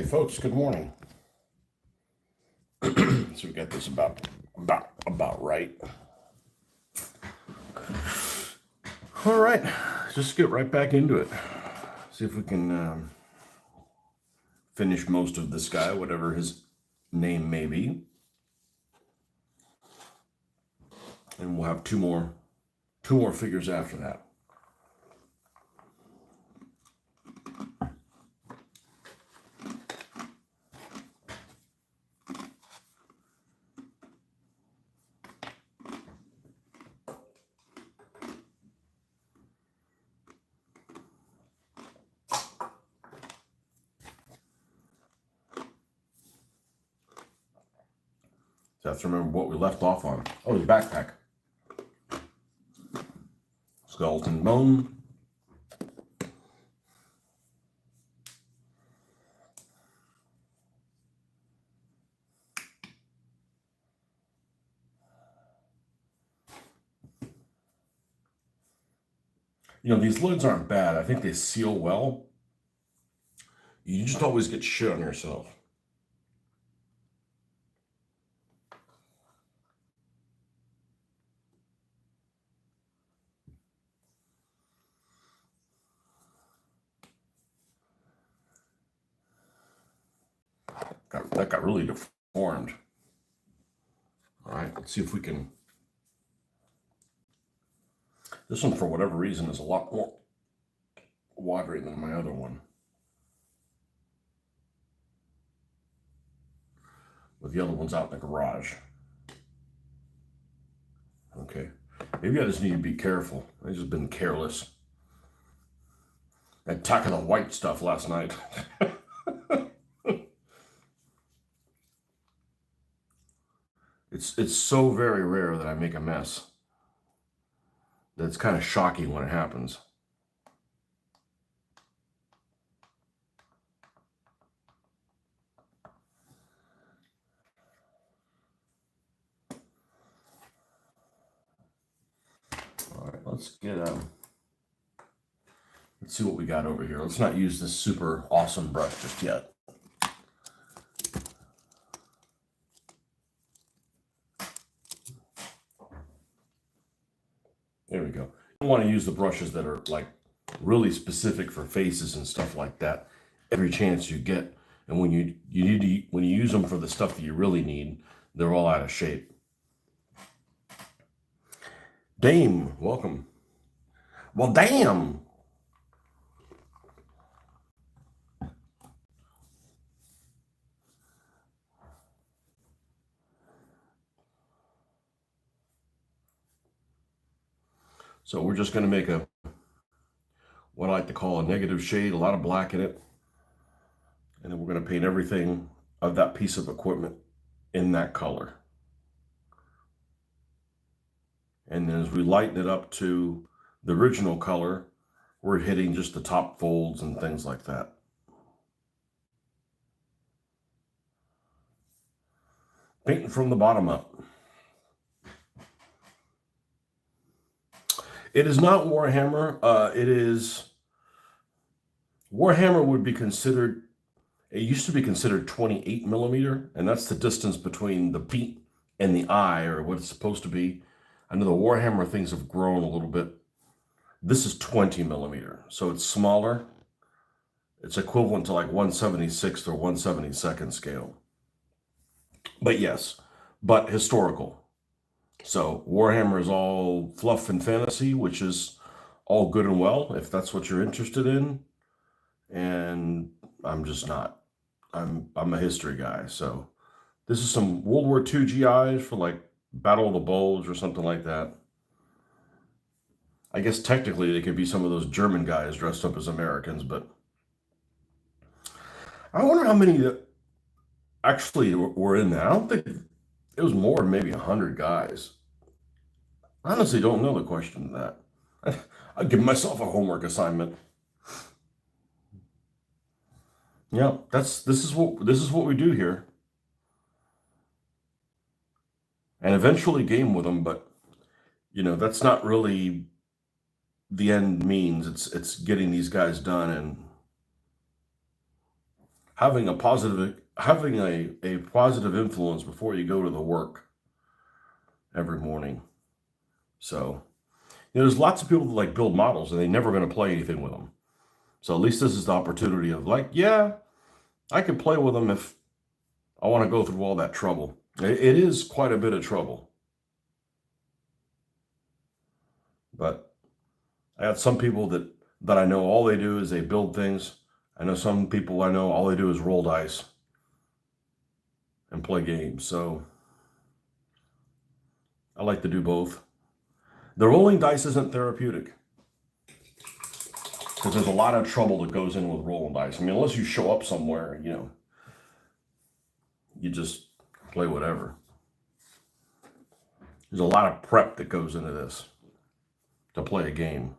Folks, good morning. So we got this about right. All right, just get right back into it. See if we can finish most of this guy, whatever his name may be, and we'll have two more figures after that. So I have to remember what we left off on. Oh, the backpack. Skeleton bone. These lids aren't bad. I think they seal well. You just always get shit on yourself. That got really deformed. All right, let's see if we can. This one, for whatever reason, is a lot more watery than my other one. But the other one's out in the garage. Okay, maybe I just need to be careful. I've just been careless. Attacking the white stuff last night. It's so very rare that I make a mess. That's kind of shocking when it happens. All right, let's see what we got over here. Let's not use this super awesome brush just yet. There we go. You want to use the brushes that are like really specific for faces and stuff like that every chance you get. And when you use them for the stuff that you really need, they're all out of shape. Dame, welcome. Well, damn. So we're just going to make what I like to call a negative shade, a lot of black in it. And then we're going to paint everything of that piece of equipment in that color. And then as we lighten it up to the original color, we're hitting just the top folds and things like that. Painting from the bottom up. It is not Warhammer. Warhammer would be considered, it used to be considered 28 millimeter, and that's the distance between the paint and the eye, or what it's supposed to be. I know the Warhammer things have grown a little bit. This is 20 millimeter, so it's smaller. It's equivalent to like 1/76 or 1/72 scale. But yes, but historical. So Warhammer is all fluff and fantasy, which is all good and well if that's what you're interested in. And I'm just not. I'm a history guy. So this is some World War II GIs for like Battle of the Bulge or something like that. I guess technically they could be some of those German guys dressed up as Americans, but I wonder how many that actually were in that. I don't think it was more than maybe 100 guys. I honestly don't know the question to that. I'll give myself a homework assignment. Yeah, this is what we do here. And eventually game with them, but that's not really the end means. It's getting these guys done, and having a positive influence before you go to the work every morning. So, there's lots of people that like build models and they never going to play anything with them. So at least this is the opportunity of like, yeah, I can play with them if I want to go through all that trouble. It is quite a bit of trouble, but I got some people that I know all they do is they build things. I know some people I know all they do is roll dice and play games. So I like to do both. The rolling dice isn't therapeutic because there's a lot of trouble that goes in with rolling dice. I mean, unless you show up somewhere, you just play whatever. There's a lot of prep that goes into this to play a game.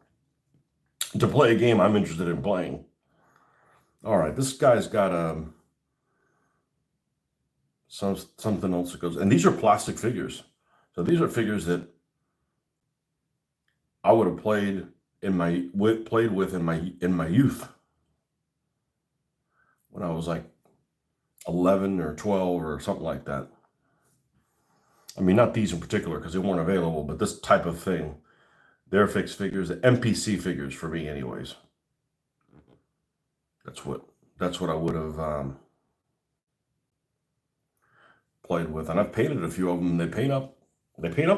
To play a game I'm interested in playing. All right, this guy's got something else that goes, and these are plastic figures. So these are figures that I would have played with in my youth when I was like 11 or 12 or something like that. I mean, not these in particular because they weren't available, but this type of thing. They're fixed figures, MPC figures for me, anyways. That's what I would have played with, and I've painted a few of them. They paint up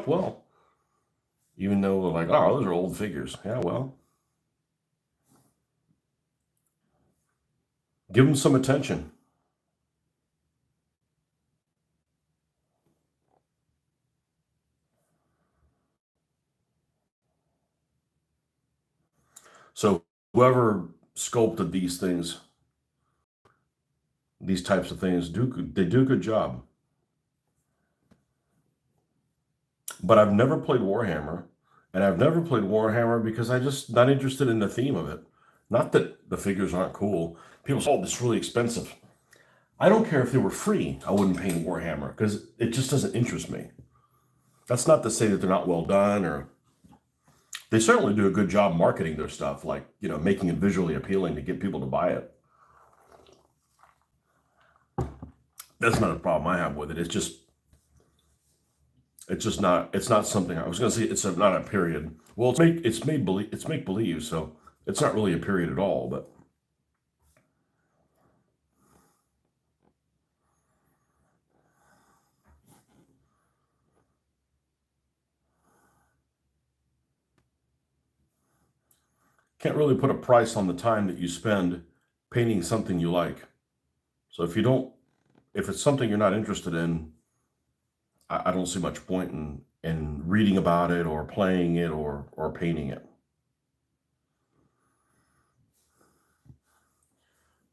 well, even though they're like, oh, those are old figures. Yeah, well, give them some attention. So whoever sculpted these things, these types of things, they do a good job. But I've never played Warhammer, and I've never played Warhammer because I'm just not interested in the theme of it. Not that the figures aren't cool. People say, oh, this is really expensive. I don't care if they were free. I wouldn't paint Warhammer because it just doesn't interest me. That's not to say that they're not well done, or they certainly do a good job marketing their stuff, like, making it visually appealing to get people to buy it. That's not a problem I have with it. It's not something I was going to say. It's not a period. Well, it's make believe, so it's not really a period at all. But can't really put a price on the time that you spend painting something you like. So if it's something you're not interested in, I don't see much point in reading about it or playing it or painting it.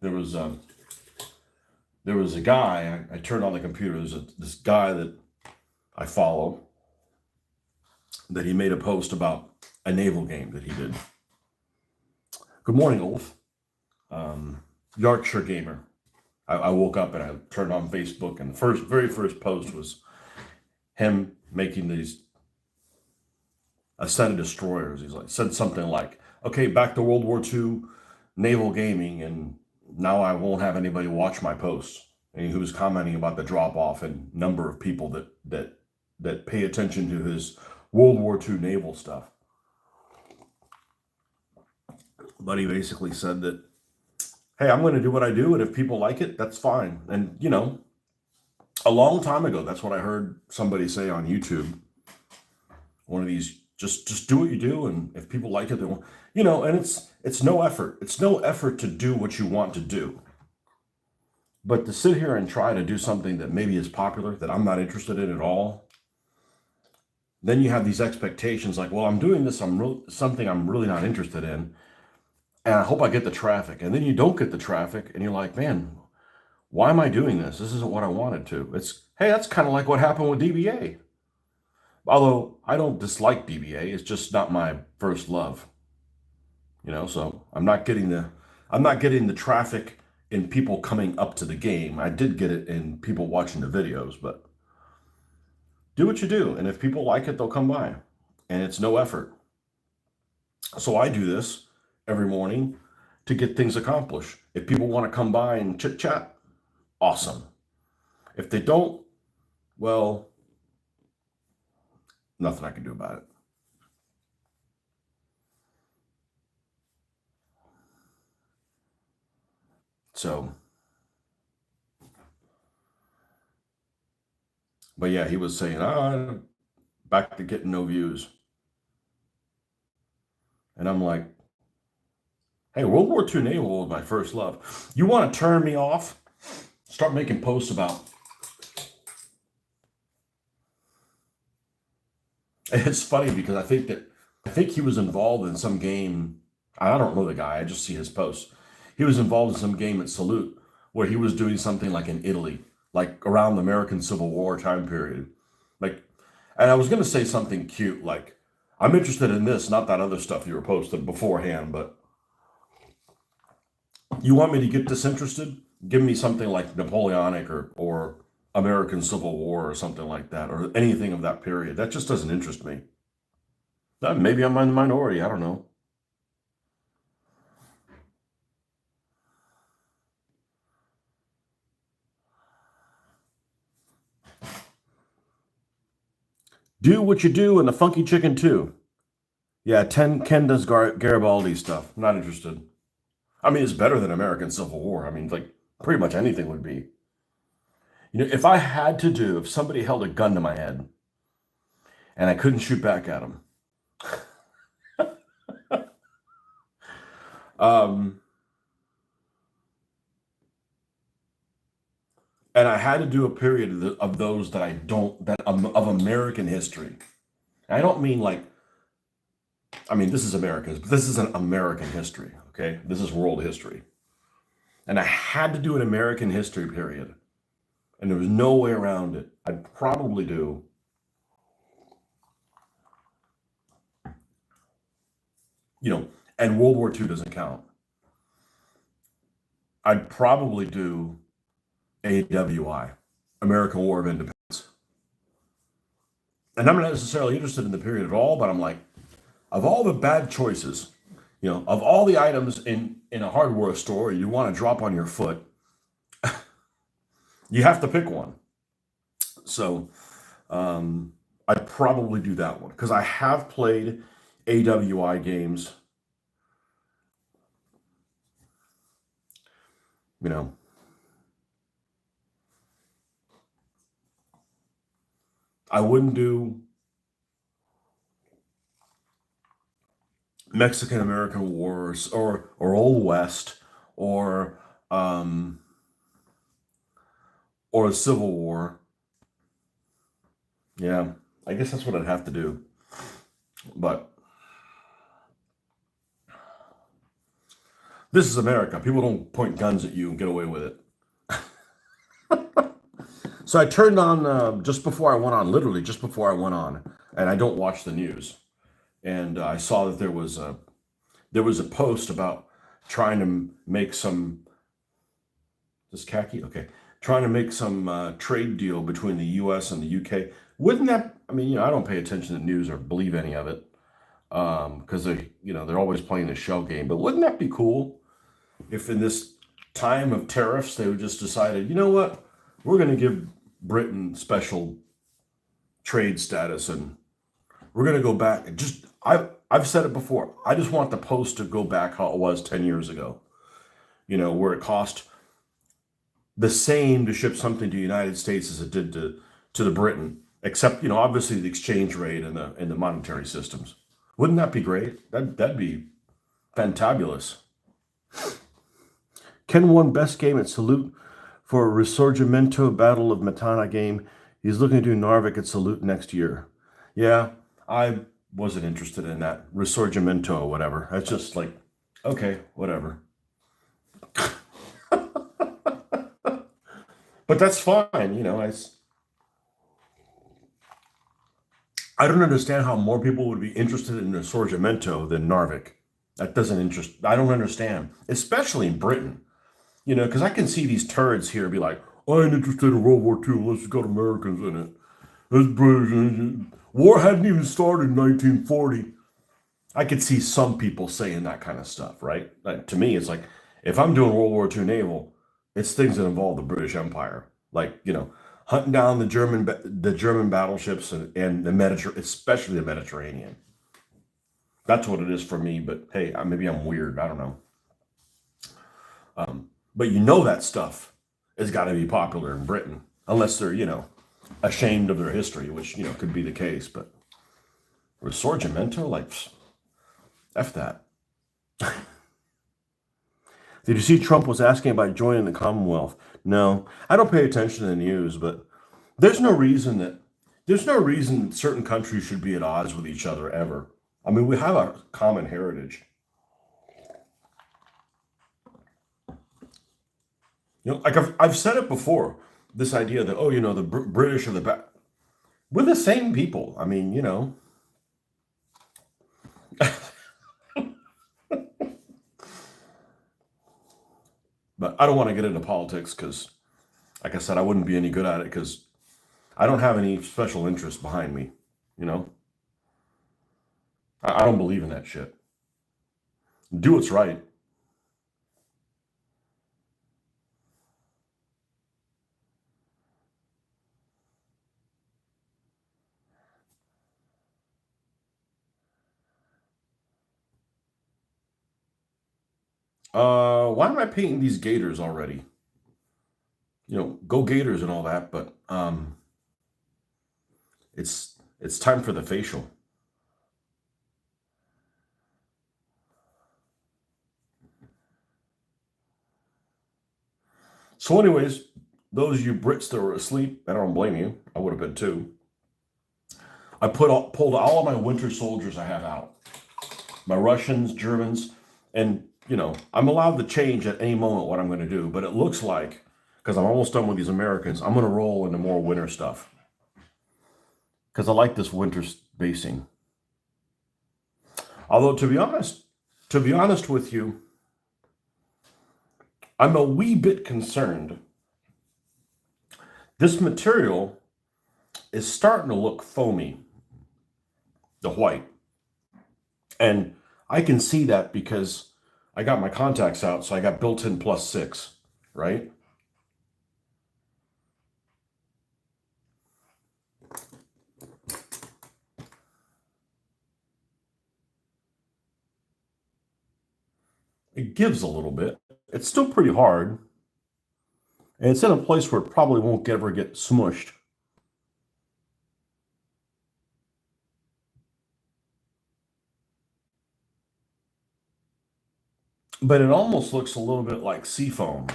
There was a guy. I turned on the computer. There's this guy that I follow that he made a post about a naval game that he did. Good morning, Ulf. Yorkshire Gamer. I woke up and I turned on Facebook, and the very first post was him making a set of destroyers. He's like said something like, "Okay, back to World War II naval gaming, and now I won't have anybody watch my posts." And he was commenting about the drop off in number of people that pay attention to his World War II naval stuff. But he basically said that, hey, I'm going to do what I do, and if people like it, that's fine. And a long time ago, that's what I heard somebody say on YouTube. One of these, just do what you do, and if people like it, they will. And it's no effort. It's no effort to do what you want to do. But to sit here and try to do something that maybe is popular that I'm not interested in at all, then you have these expectations like, well, I'm doing this, something I'm really not interested in, and I hope I get the traffic. And then you don't get the traffic, and you're like, man, why am I doing this? This isn't what I wanted to. Hey, that's kind of like what happened with DBA. Although I don't dislike DBA, it's just not my first love. So I'm not getting the traffic in people coming up to the game. I did get it in people watching the videos, but do what you do, and if people like it, they'll come by, and it's no effort. So I do this every morning, to get things accomplished. If people want to come by and chit chat, awesome. If they don't, well, nothing I can do about it. So, but yeah, he was saying, back to getting no views. And I'm like, hey, World War II naval was my first love. You want to turn me off? Start making posts about. It's funny because I think he was involved in some game. I don't know the guy. I just see his posts. He was involved in some game at Salute where he was doing something like in Italy, like around the American Civil War time period. Like, and I was going to say something cute, like, I'm interested in this, not that other stuff you were posting beforehand, but you want me to get disinterested? Give me something like Napoleonic or American Civil War or something like that, or anything of that period. That just doesn't interest me. Maybe I'm in the minority. I don't know. Do what you do and the funky chicken too. Yeah, Ken does Garibaldi stuff. Not interested. I mean, it's better than American Civil War. I mean, like pretty much anything would be. If somebody held a gun to my head and I couldn't shoot back at them, and I had to do a period of those that I don't that of American history. I don't mean like, I mean, this is America's, but this isn't American history. Okay, this is world history, and I had to do an American history period, and there was no way around it. I'd probably do. And World War II doesn't count. I'd probably do AWI, American War of Independence. And I'm not necessarily interested in the period at all, but I'm like, of all the bad choices, of all the items in a hardware store you want to drop on your foot, you have to pick one. So I'd probably do that one because I have played AWI games. I wouldn't do Mexican American Wars or Old West or um, or a Civil War. Yeah, I guess that's what I'd have to do. But this is America. People don't point guns at you and get away with it. So I turned on just before I went on, literally just before I went on, and I don't watch the news. And I saw that there was a post about trying to make some this khaki, okay, trying to make some trade deal between the U.S. and the U.K. Wouldn't that? I mean, I don't pay attention to the news or believe any of it because they're always playing the shell game. But wouldn't that be cool if in this time of tariffs they would just decided, you know what, we're going to give Britain special trade status and we're going to go back and just I've said it before. I just want the post to go back how it was 10 years ago. Where it cost the same to ship something to the United States as it did to the Britain, except obviously the exchange rate and the monetary systems. Wouldn't that be great? That'd be fantabulous. Ken won best game at Salute for Risorgimento Battle of Matana game. He's looking to do Narvik at Salute next year. Yeah, I wasn't interested in that Risorgimento or whatever. That's just like, okay, whatever. But that's fine, I don't understand how more people would be interested in Risorgimento than Narvik. That doesn't interest. I don't understand, especially in Britain. Because I can see these turds here be like, I ain't interested in World War II unless it's got Americans in it. That's British. War hadn't even started in 1940. I could see some people saying that kind of stuff, right? Like, to me, it's like if I'm doing World War II naval, it's things that involve the British Empire, like hunting down the German battleships and the Mediterranean, especially the Mediterranean. That's what it is for me. But hey, maybe I'm weird. I don't know. But that stuff has got to be popular in Britain, unless they're ashamed of their history, which could be the case. But Risorgimento, like, f that. Did you see Trump was asking about joining the Commonwealth? No, I don't pay attention to the news, but there's no reason that certain countries should be at odds with each other ever. I mean, we have a common heritage. Like I've said it before, this idea that the British are the best. We're the same people. I mean, but I don't want to get into politics because, like I said, I wouldn't be any good at it because I don't have any special interest behind me. You know, I don't believe in that shit. Do what's right. Why am I painting these gators already? Go Gators and all that, but it's time for the facial. So, anyways, those of you Brits that were asleep, I don't blame you. I would have been too. I pulled all of my winter soldiers I have out, my Russians, Germans, and I'm allowed to change at any moment what I'm going to do. But it looks like, because I'm almost done with these Americans, I'm going to roll into more winter stuff because I like this winter basing. Although to be honest with you, I'm a wee bit concerned. This material is starting to look foamy, the white. And I can see that because I got my contacts out, so I got built-in +6, right? It gives a little bit. It's still pretty hard. And it's in a place where it probably won't ever get smushed. But it almost looks a little bit like seafoam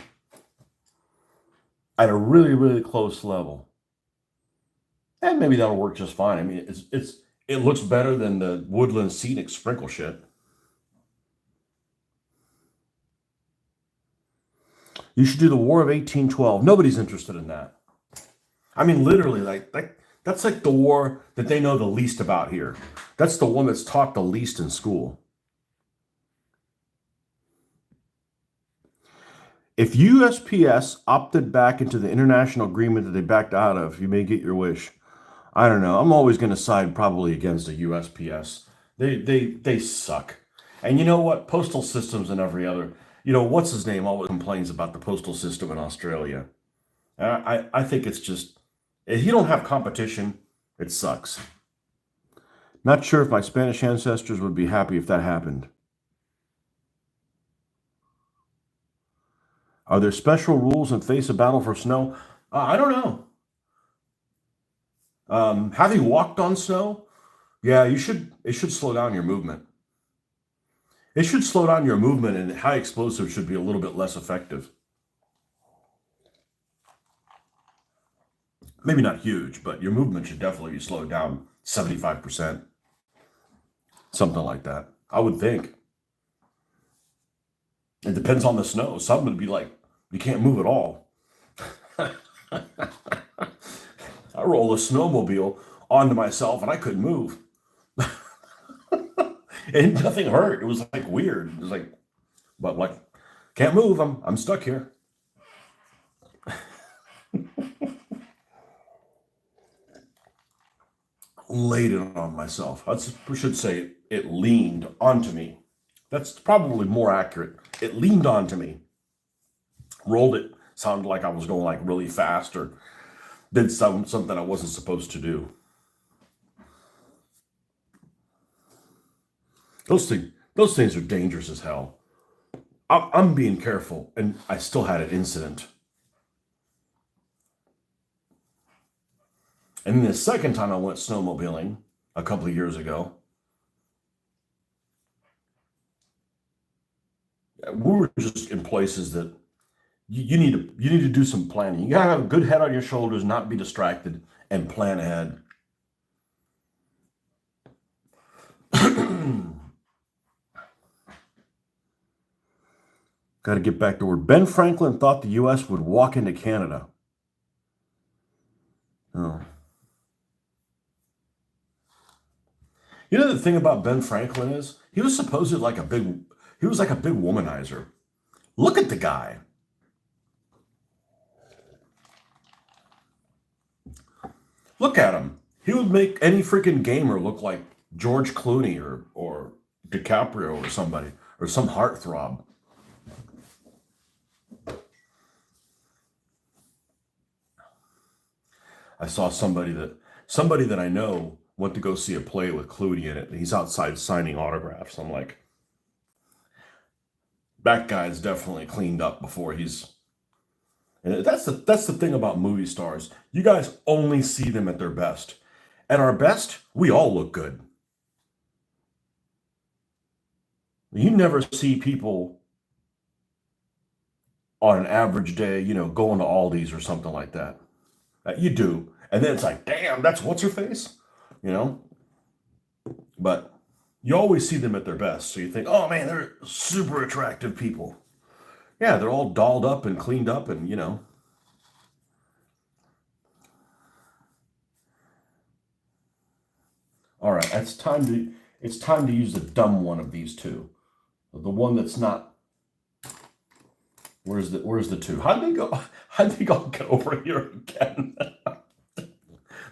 at a really, really close level. And maybe that'll work just fine. I mean, it looks better than the Woodland Scenic sprinkle shit. You should do the War of 1812. Nobody's interested in that. I mean, literally, that's like the war that they know the least about here. That's the one that's taught the least in school. If USPS opted back into the international agreement that they backed out of, you may get your wish. I don't know. I'm always going to side probably against the USPS. They suck. And you know what? Postal systems and every other. What's his name always complains about the postal system in Australia. I think it's just, if you don't have competition, it sucks. Not sure if my Spanish ancestors would be happy if that happened. Are there special rules in face of battle for snow? I don't know. Having walked on snow, yeah, you should. It should slow down your movement. It should slow down your movement, and high explosives should be a little bit less effective. Maybe not huge, but your movement should definitely be slowed down 75%. Something like that. I would think. It depends on the snow. Some would be like, you can't move at all. I rolled a snowmobile onto myself and I couldn't move. And nothing hurt. It was like weird. It was like, but like, can't move. I'm stuck here. laid it on myself. I should say it leaned onto me. That's probably more accurate. It leaned onto me. Rolled it. Sounded like I was going like really fast or did something I wasn't supposed to do. Those things are dangerous as hell. I'm being careful, and I still had an incident. And then the second time I went snowmobiling a couple of years ago, we were just in places that you need to do some planning. You gotta have a good head on your shoulders, not be distracted, and plan ahead. Got to get back to where Ben Franklin thought the U.S. would walk into Canada. Oh. You know the thing about Ben Franklin is he was supposed like a big he was like a big womanizer. Look at the guy. Look at him. He would make any freaking gamer look like George Clooney or DiCaprio or somebody or some heartthrob. I saw somebody that I know went to go see a play with Clooney in it, and he's outside signing autographs. I'm like, that guy's definitely cleaned up before he's. And that's the thing about movie stars. You guys only see them at their best. At our best, we all look good. You never see people on an average day, going to Aldi's or something like that. You do. And then it's like, damn, that's what's her face? You know? But you always see them at their best. So you think, oh man, they're super attractive people. Yeah, they're all dolled up and cleaned up and. All right, it's time to use the dumb one of these two. The one that's not. Where's the two? How'd they go? How'd they all get over here again?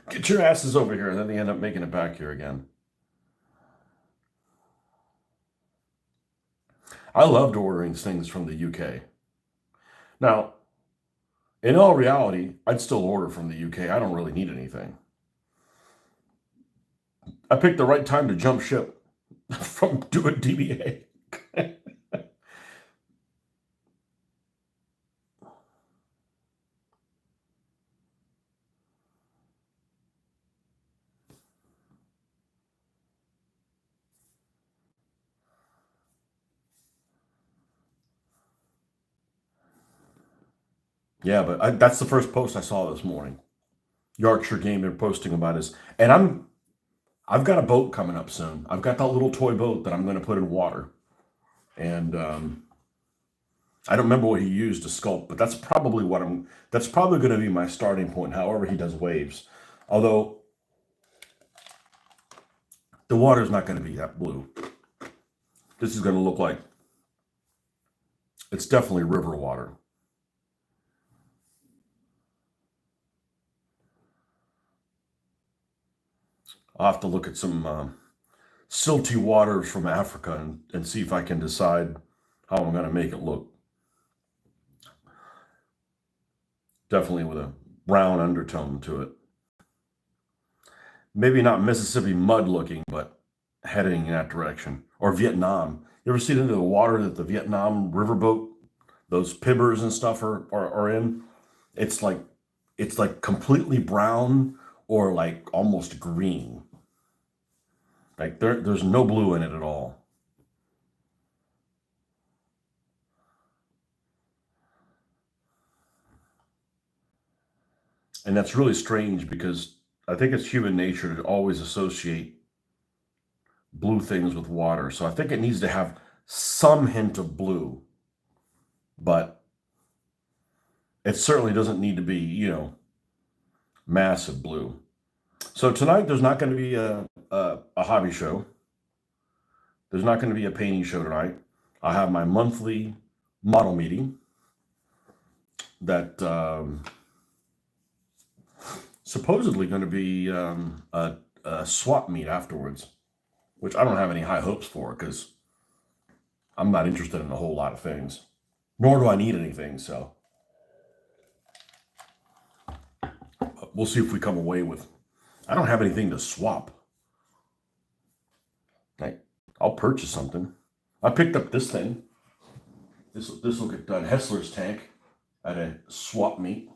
Get your asses over here, and then they end up making it back here again. I loved ordering things from the UK. Now, in all reality, I'd still order from the UK. I don't really need anything. I picked the right time to jump ship from doing DBA. Yeah, but that's the first post I saw this morning. Yorkshire Gamer posting about his, and I've got a boat coming up soon. I've got that little toy boat that I'm going to put in water, and I don't remember what he used to sculpt, but that's probably That's probably going to be my starting point. However, he does waves, although the water's not going to be that blue. This is going to look like it's definitely river water. I'll have to look at some silty waters from Africa and see if I can decide how I'm going to make it look. Definitely with a brown undertone to it. Maybe not Mississippi mud looking, but heading in that direction. Or Vietnam. You ever see into the water that the Vietnam riverboat, those pibbers and stuff are in? It's like completely brown or like almost green. Like there's no blue in it at all. And that's really strange because I think it's human nature to always associate blue things with water. So I think it needs to have some hint of blue, but it certainly doesn't need to be, massive blue. So tonight there's not going to be a hobby show. There's not going to be a painting show tonight. I have my monthly model meeting that supposedly going to be a a swap meet afterwards, which I don't have any high hopes for because I'm not interested in a whole lot of things, nor do I need anything. So we'll see if we come away with. I don't have anything to swap. I'll purchase something. I picked up this thing. This will get done. Hessler's tank at a swap meet.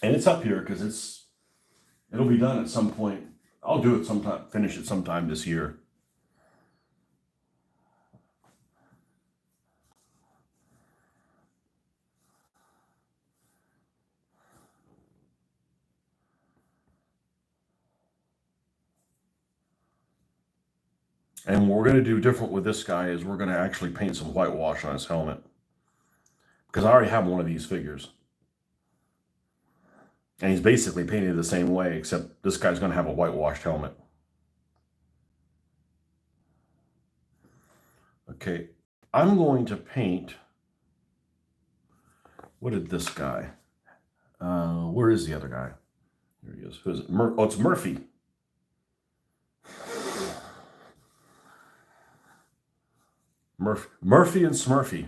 And it's up here because it'll be done at some point. I'll do it sometime, finish it sometime this year. And what we're going to do different with this guy is we're going to actually paint some whitewash on his helmet. Because I already have one of these figures. And he's basically painted the same way, except this guy's going to have a whitewashed helmet. Okay, I'm going to paint. What did this guy? Where is the other guy? Here he is. Who is it? Oh, it's Murphy. Murphy and Smurfy.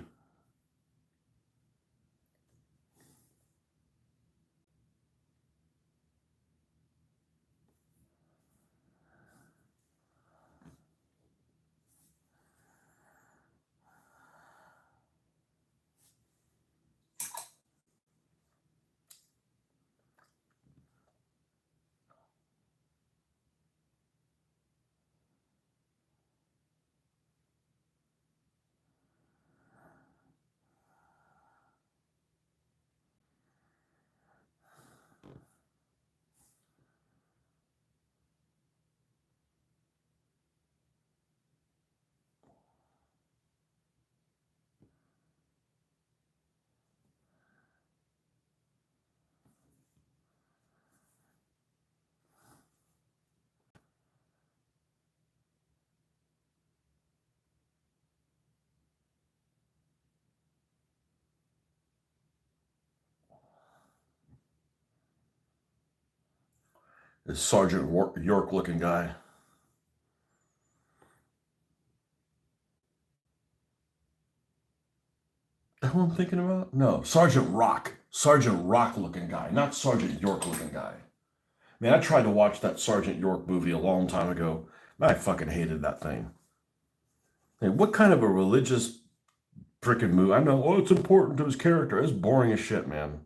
This Sergeant York looking guy. That who I'm thinking about? No, Sergeant Rock. Sergeant Rock looking guy, not Sergeant York looking guy. Man, I tried to watch that Sergeant York movie a long time ago. Man, I fucking hated that thing. Hey, what kind of a religious freaking movie? I know, oh, it's important to his character. It's boring as shit, man.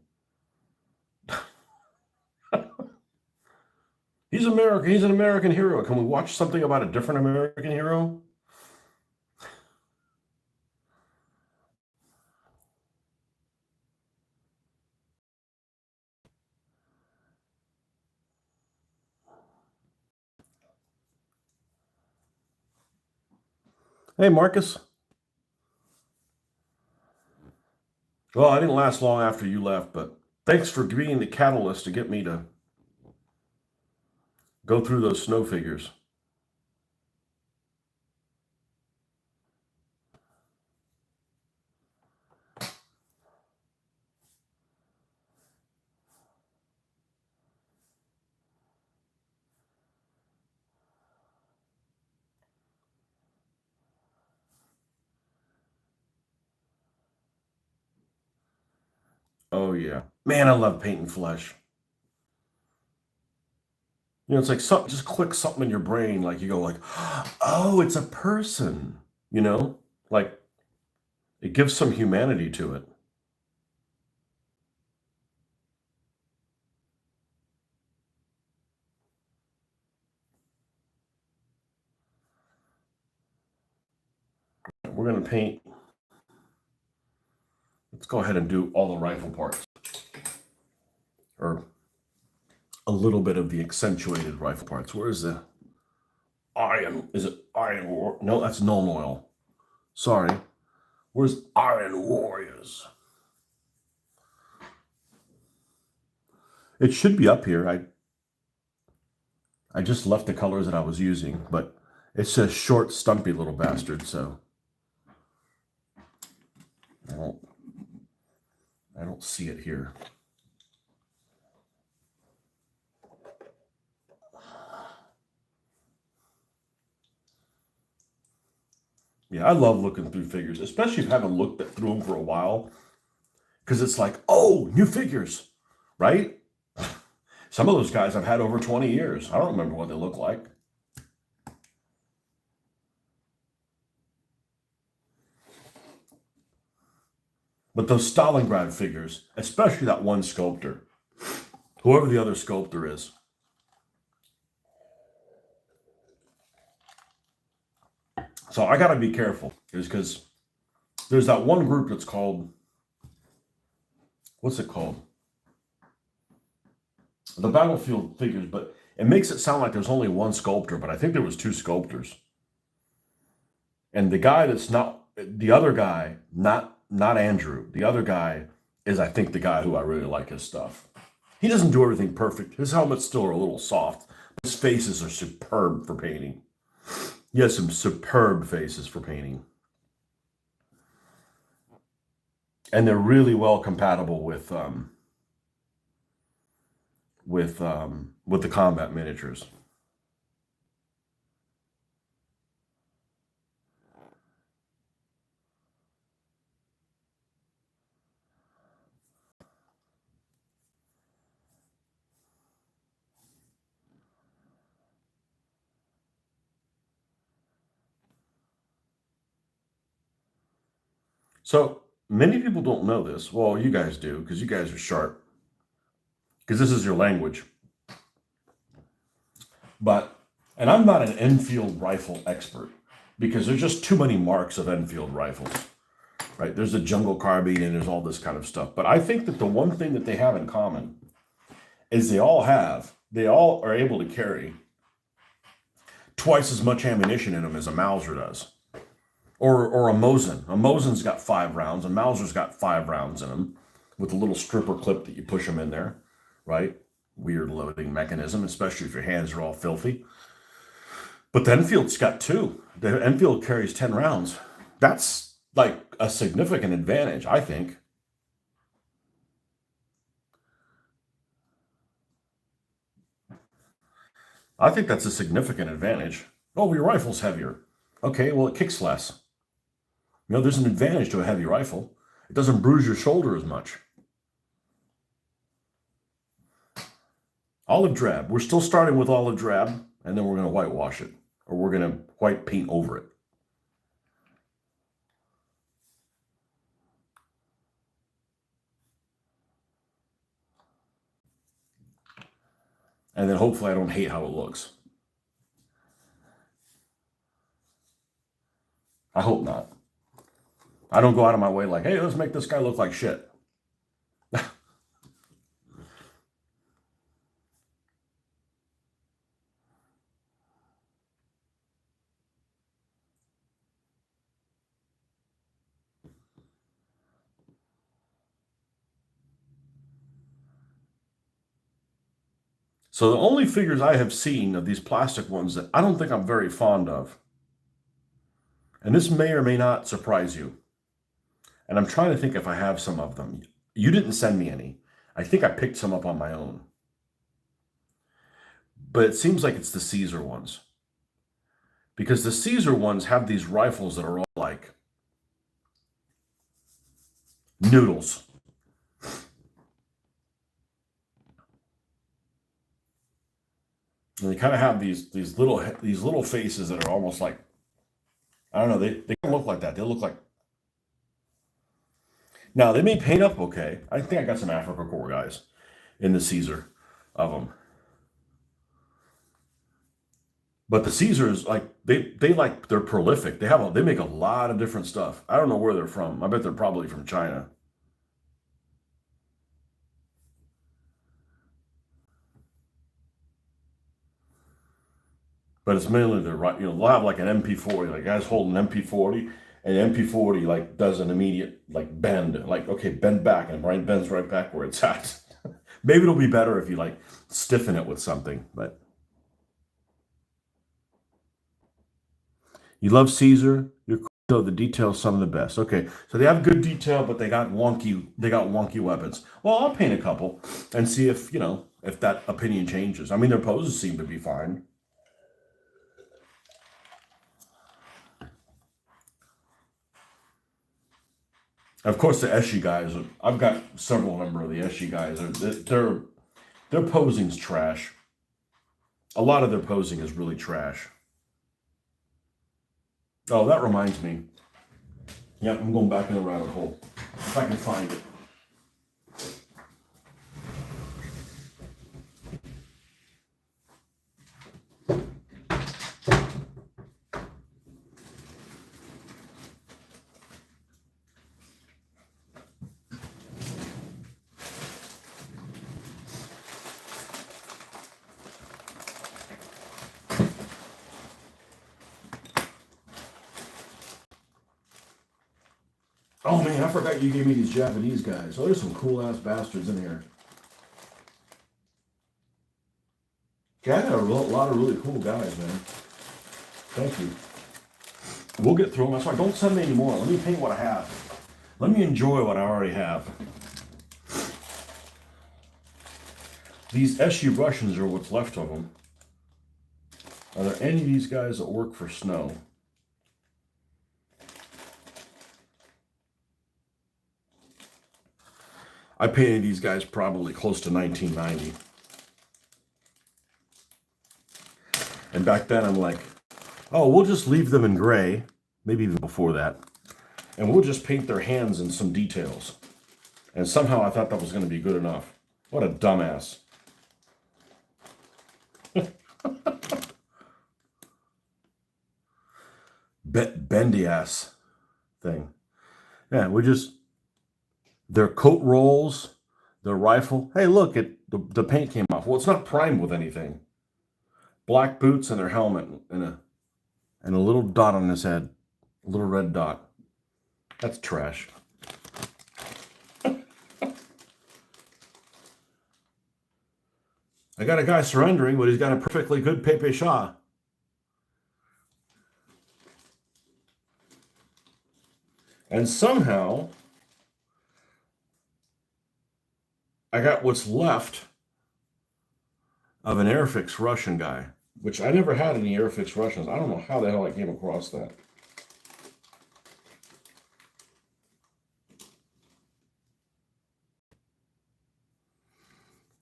He's American. He's an American hero. Can we watch something about a different American hero? Hey, Marcus. Well, I didn't last long after you left, but thanks for being the catalyst to get me to go through those snow figures. Oh, yeah. Man, I love painting flesh. You know, it's like something just clicks something in your brain. Like you go like, oh, it's a person, you know? Like it gives some humanity to it. We're going to paint. Let's go ahead and do all the rifle parts. Or a little bit of the accentuated rifle parts. Where is the iron? Is it iron? No, that's Null Oil. Sorry. Where's Iron Warriors? It should be up here. I just left the colors that I was using, but it's a short, stumpy little bastard, so I don't see it here. Yeah, I love looking through figures, especially if you haven't looked through them for a while, because it's like, oh, new figures, right? Some of those guys I've had over 20 years. I don't remember what they look like. But those Stalingrad figures, especially that one sculptor, whoever the other sculptor is. So I got to be careful, is because there's that one group that's called, what's it called? The Battlefield figures, but it makes it sound like there's only one sculptor, but I think there was two sculptors. And the guy that's not, the other guy, not Andrew, the other guy is, I think, the guy who I really like his stuff. He doesn't do everything perfect. His helmets still are a little soft. His faces are superb for painting. He has some superb faces for painting. And they're really well compatible with the combat miniatures. So many people don't know this. Well, you guys do, because you guys are sharp, because this is your language. But, and I'm not an Enfield rifle expert, because there's just too many marks of Enfield rifles, right? There's a jungle carbine and there's all this kind of stuff. But I think that the one thing that they have in common is they all are able to carry twice as much ammunition in them as a Mauser does. Or a Mosin. A Mosin's got 5 rounds. A Mauser's got 5 rounds in them with a little stripper clip that you push them in there, right? Weird loading mechanism, especially if your hands are all filthy. But the Enfield's got 2. The Enfield carries 10 rounds. That's like a significant advantage, I think. I think that's a significant advantage. Oh, your rifle's heavier. Okay, well, it kicks less. You know, there's an advantage to a heavy rifle. It doesn't bruise your shoulder as much. Olive drab. We're still starting with olive drab, and then we're going to whitewash it, or we're going to white paint over it. And then hopefully I don't hate how it looks. I hope not. I don't go out of my way like, hey, let's make this guy look like shit. So the only figures I have seen of these plastic ones that I don't think I'm very fond of, and this may or may not surprise you, and I'm trying to think if I have some of them. You didn't send me any. I think I picked some up on my own. But it seems like it's the Caesar ones. Because the Caesar ones have these rifles that are all like noodles. And they kind of have these little faces that are almost like, I don't know, they don't look like that. They look like, now they may paint up okay. I think I got some Africa Corps guys in the Caesar of them. But the Caesars, like they're prolific. They make a lot of different stuff. I don't know where they're from. I bet they're probably from China. But it's mainly the right. They'll have like an MP40, like guys holding an MP40, and the MP40 like does an immediate like bend, like okay, bend back, and right bends right back where it's at. Maybe it'll be better if you like stiffen it with something. But you love Caesar. You're cool. So the details, some of the best. Okay, so they have good detail, but they got wonky. They got wonky weapons. Well, I'll paint a couple and see if if that opinion changes. I mean, their poses seem to be fine. Of course, the Eschi guys. I've got several number of the Eschi guys. Their posing's trash. A lot of their posing is really trash. Oh, that reminds me. Yeah, I'm going back in the rabbit hole. If I can find it. Oh man, I forgot you gave me these Japanese guys. Oh, there's some cool ass bastards in here. Yeah, I got a lot of really cool guys, man. Thank you. We'll get through them. That's why don't send me any more. Let me paint what I have. Let me enjoy what I already have. These SU Russians are what's left of them. Are there any of these guys that work for snow? I painted these guys probably close to 1990. And back then I'm like, oh, we'll just leave them in gray, maybe even before that, and we'll just paint their hands in some details. And somehow I thought that was going to be good enough. What a dumbass. Bendy ass thing. Yeah, their coat rolls, their rifle. Hey, look, the paint came off. Well, it's not primed with anything. Black boots and their helmet and a little dot on his head, a little red dot. That's trash. I got a guy surrendering, but he's got a perfectly good Pepe Shaw. And somehow, I got what's left of an Airfix Russian guy, which I never had any Airfix Russians. I don't know how the hell I came across that.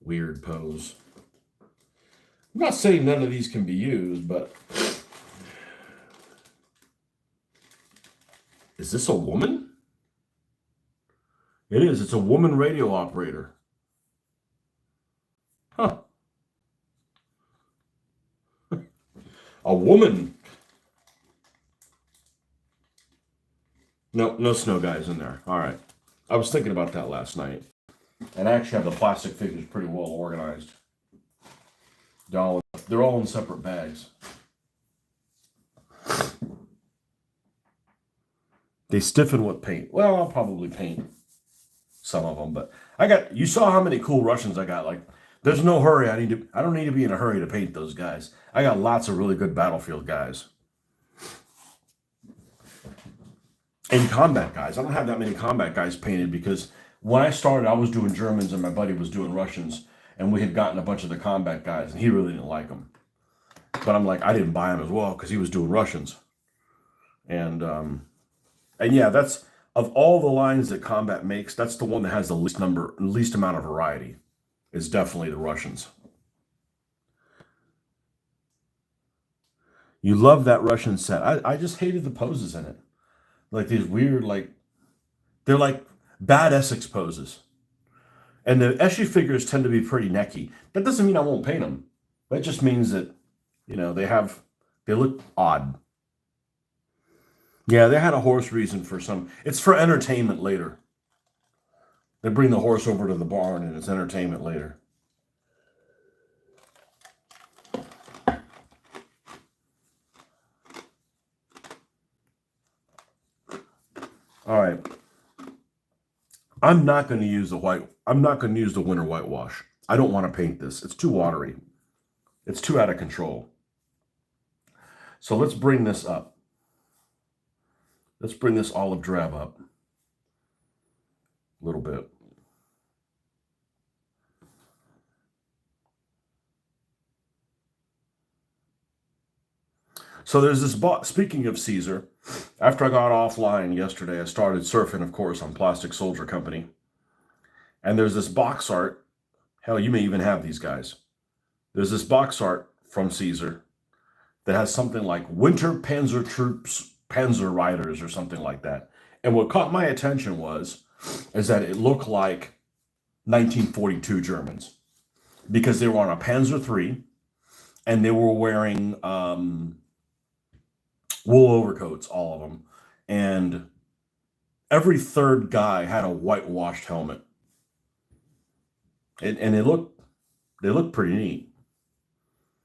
Weird pose. I'm not saying none of these can be used, but is this a woman? It is. It's a woman radio operator. Huh. A woman. No snow guys in there. All right. I was thinking about that last night. And I actually have the plastic figures pretty well organized. They're all in separate bags. They stiffen with paint. Well, I'll probably paint some of them, but you saw how many cool Russians I got. Like, there's no hurry. I don't need to be in a hurry to paint those guys. I got lots of really good battlefield guys. And combat guys. I don't have that many combat guys painted because when I started, I was doing Germans and my buddy was doing Russians, and we had gotten a bunch of the combat guys, and he really didn't like them. But I'm like, I didn't buy him as well because he was doing Russians. And yeah, that's of all the lines that combat makes, that's the one that has the least amount of variety. It's definitely the Russians. You love that Russian set. I just hated the poses in it. Like these weird, they're like bad Essex poses. And the Eschi figures tend to be pretty necky. That doesn't mean I won't paint them. That just means that, they look odd. Yeah, they had a horse reason for some. It's for entertainment later. They bring the horse over to the barn and it's entertainment later. All right. I'm not going to use the winter whitewash. I don't want to paint this. It's too watery. It's too out of control. So let's bring this up. Let's bring this olive drab up a little bit. So there's this speaking of Caesar, After I got offline yesterday, I started surfing, of course, on Plastic Soldier Company. And there's this box art. Hell, you may even have these guys. There's this box art from Caesar that has something like Winter Panzer Troops, Panzer Riders, or something like that. And what caught my attention is that it looked like 1942 Germans because they were on a Panzer III and they were wearing wool overcoats, all of them. And every third guy had a whitewashed helmet. And they look pretty neat,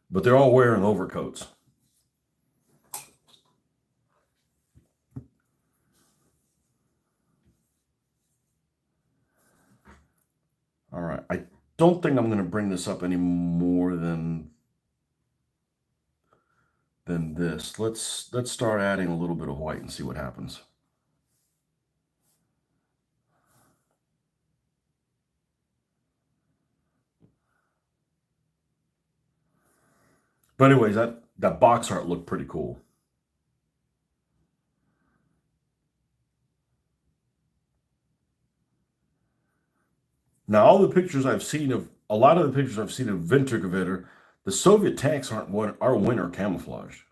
but they're all wearing overcoats. All right, I don't think I'm going to bring this up any more than this. Let's start adding a little bit of white and see what happens. But anyways, that box art looked pretty cool. Now, all the pictures I've seen of a lot of the pictures I've seen of Wintergewitter, the Soviet tanks are winter camouflaged.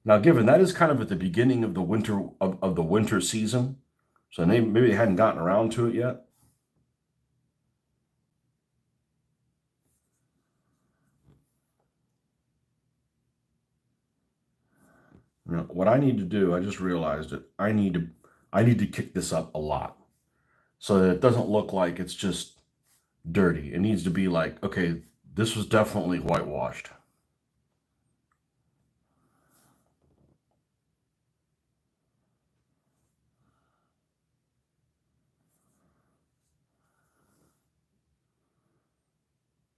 Now, given that is kind of at the beginning of the winter season, so maybe they hadn't gotten around to it yet. You know, what I need to do, I just realized it. I need to kick this up a lot so that it doesn't look like it's just dirty. It needs to be like, okay, this was definitely whitewashed.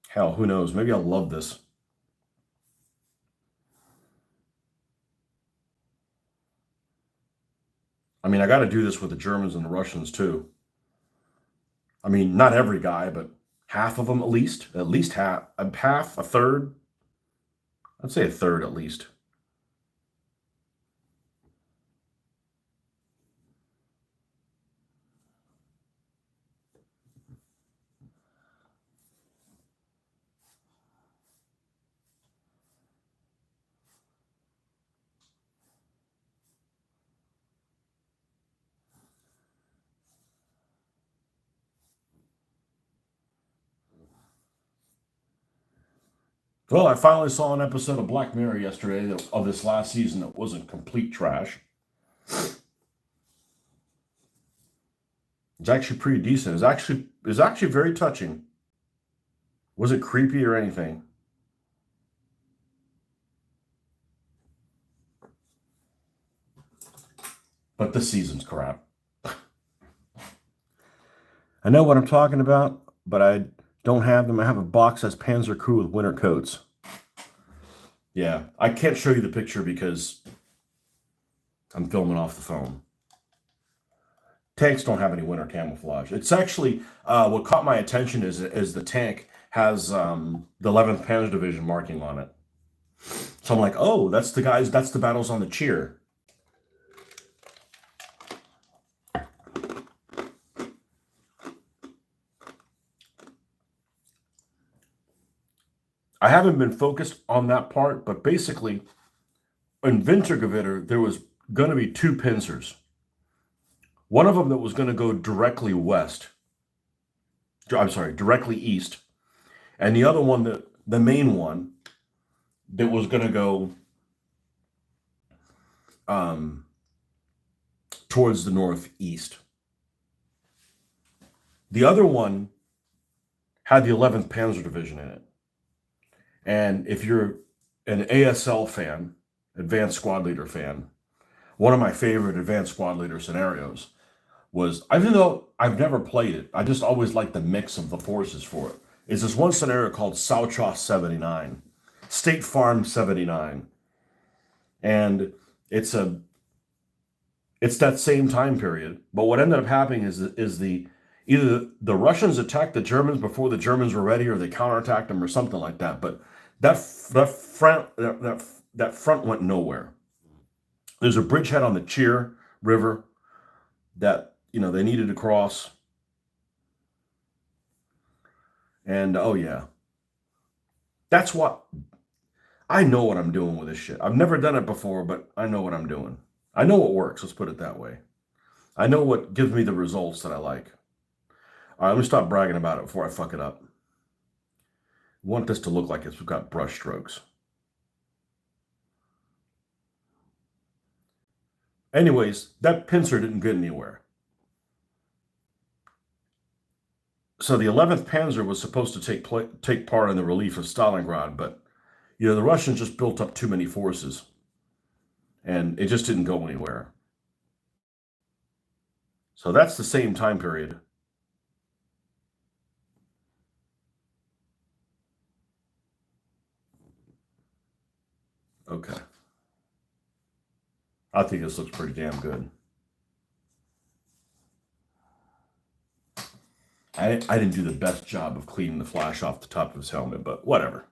Hell, who knows? Maybe I'll love this. I mean, I got to do this with the Germans and the Russians too. I mean, not every guy, but half of them at least half, a third. I'd say a third at least. Well, I finally saw an episode of Black Mirror yesterday of this last season that wasn't complete trash. It's actually pretty decent. It's actually very touching. Wasn't creepy or anything. But this season's crap. I know what I'm talking about, but I don't have them. I have a box that's Panzer Crew with winter coats. Yeah, I can't show you the picture because I'm filming off the phone. Tanks don't have any winter camouflage. It's actually what caught my attention is the tank has the 11th Panzer Division marking on it. So I'm like, oh, that's the battles on the cheer. I haven't been focused on that part, but basically, in Wintergewitter, there was going to be two pincers. One of them that was going to go directly west. I'm sorry, directly east. And the other one, the main one, that was going to go towards the northeast. The other one had the 11th Panzer Division in it. And if you're an ASL fan, Advanced Squad Leader fan, one of my favorite Advanced Squad Leader scenarios was, even though I've never played it, I just always like the mix of the forces for it, is this one scenario called Sauchoss 79, State Farm 79. And it's that same time period. But what ended up happening is either the Russians attacked the Germans before the Germans were ready, or they counterattacked them, or something like that. But that that front went nowhere. There's a bridgehead on the Cheer River that, they needed to cross. And oh yeah, that's what I know what I'm doing with this shit. I've never done it before, but I know what I'm doing. I know what works. Let's put it that way. I know what gives me the results that I like. All right, let me stop bragging about it before I fuck it up. I want this to look like it's got brush strokes. Anyways, that pincer didn't get anywhere. So the 11th Panzer was supposed to take part in the relief of Stalingrad, but the Russians just built up too many forces, and it just didn't go anywhere. So that's the same time period. Okay. I think this looks pretty damn good. I didn't do the best job of cleaning the flash off the top of his helmet, but whatever.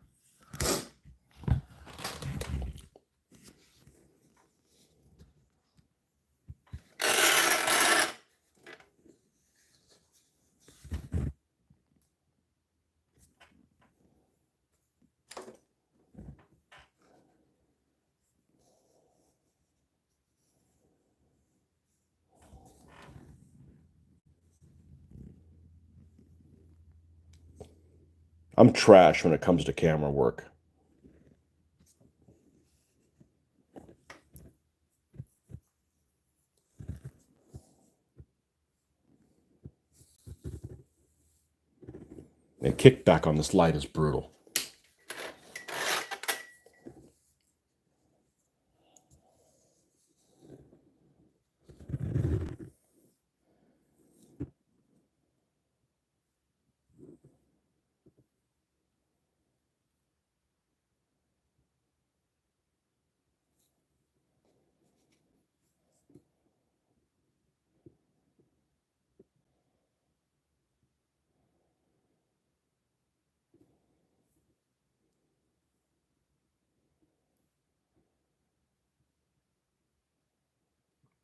I'm trash when it comes to camera work. The kickback on this light is brutal.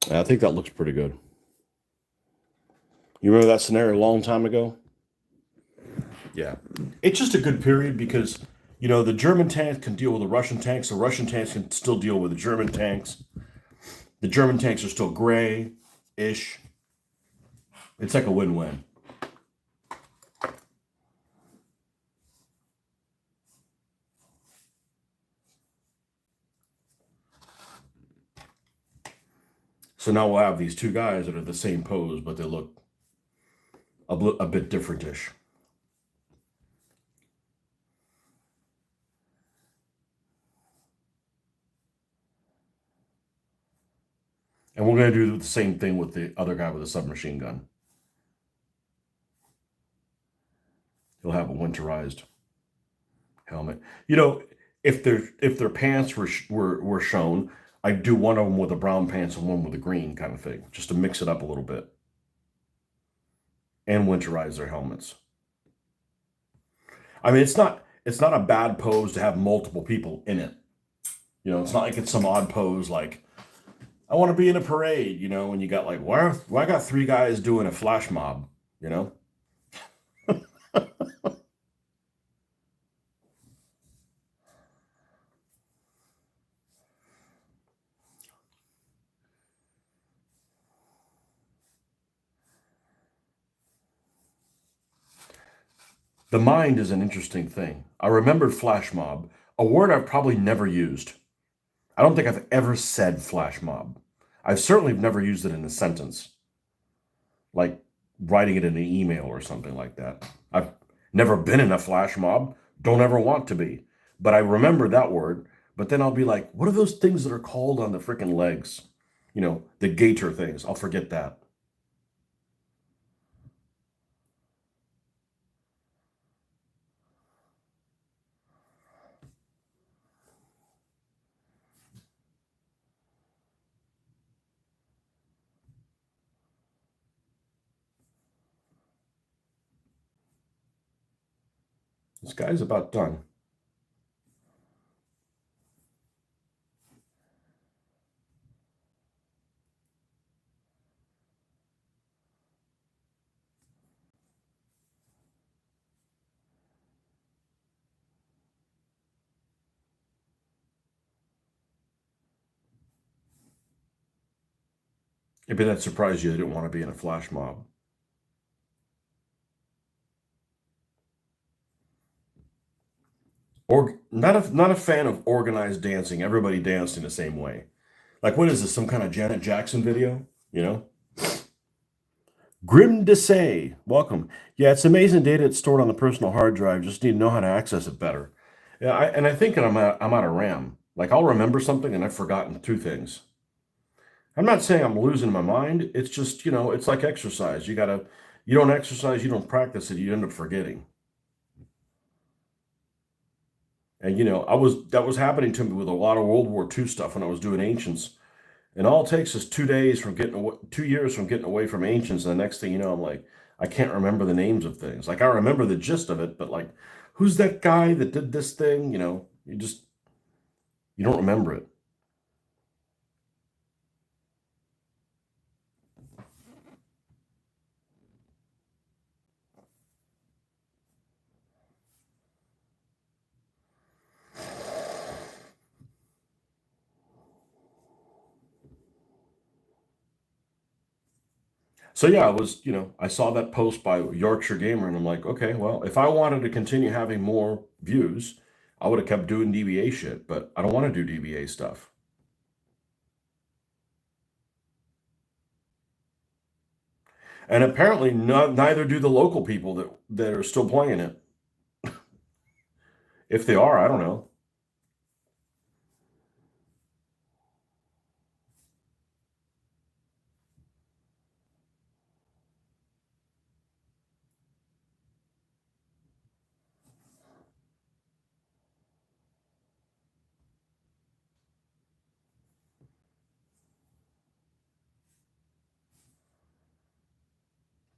I think that looks pretty good. You remember that scenario a long time ago? Yeah. It's just a good period because, the German tanks can deal with the Russian tanks. The Russian tanks can still deal with the German tanks. The German tanks are still gray-ish. It's like a win-win. So now we'll have these two guys that are the same pose, but they look a bit different-ish. And we're going to do the same thing with the other guy with the submachine gun. He'll have a winterized helmet. If their pants were shown, I'd do one of them with a brown pants and one with a green kind of thing, just to mix it up a little bit. And winterize their helmets. I mean, it's not a bad pose to have multiple people in it. It's not like it's some odd pose like I want to be in a parade, and you got like, why I got three guys doing a flash mob, The mind is an interesting thing. I remembered flash mob, a word I've probably never used. I don't think I've ever said flash mob. I've certainly never used it in a sentence, like writing it in an email or something like that. I've never been in a flash mob, don't ever want to be. But I remember that word, but then I'll be like, what are those things that are called on the freaking legs? The gaiter things. I'll forget that. This guy's about done. Maybe that surprised you they didn't want to be in a flash mob. Or not a fan of organized dancing. Everybody danced in the same way. Like, what is this? Some kind of Janet Jackson video? You know? Grim to say, welcome. Yeah, it's amazing data it's stored on the personal hard drive. Just need to know how to access it better. Yeah, I think I'm out of RAM. Like, I'll remember something and I've forgotten two things. I'm not saying I'm losing my mind. It's just, it's like exercise. You don't exercise, you don't practice it, you end up forgetting. And that was happening to me with a lot of World War II stuff when I was doing ancients. And all it takes is 2 days from getting away, 2 years from getting away from ancients, and the next thing you know, I'm like, I can't remember the names of things. Like I remember the gist of it, but like, who's that guy that did this thing? You don't remember it. So yeah, I saw that post by Yorkshire Gamer, and I'm like, okay, well, if I wanted to continue having more views, I would have kept doing DBA shit, but I don't want to do DBA stuff. And apparently, neither do the local people that are still playing it. If they are, I don't know.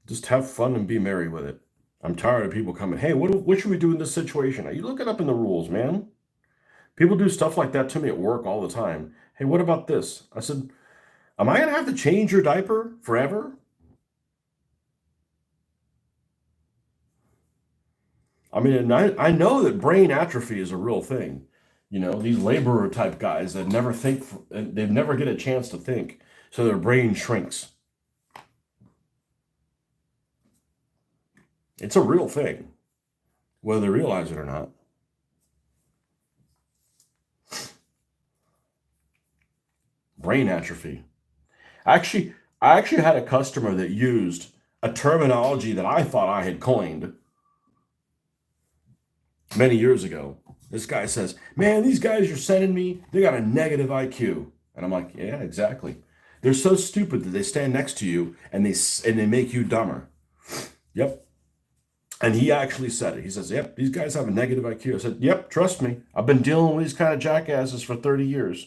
Just have fun and be merry with it. I'm tired of people coming, hey, what should we do in this situation? Are you looking up in the rules, man? People do stuff like that to me at work all the time. Hey, what about this? I said, am I going to have to change your diaper forever? I mean, and I know that brain atrophy is a real thing. These laborer type guys that never think, they never get a chance to think, so their brain shrinks. It's a real thing, whether they realize it or not. Brain atrophy. Actually, I actually had a customer that used a terminology that I thought I had coined many years ago. This guy says, man, these guys you're sending me, they got a negative IQ. And I'm like, yeah, exactly. They're so stupid that they stand next to you and they make you dumber. Yep. And he actually said it. He says, yep, these guys have a negative IQ. I said, yep, trust me. I've been dealing with these kind of jackasses for 30 years.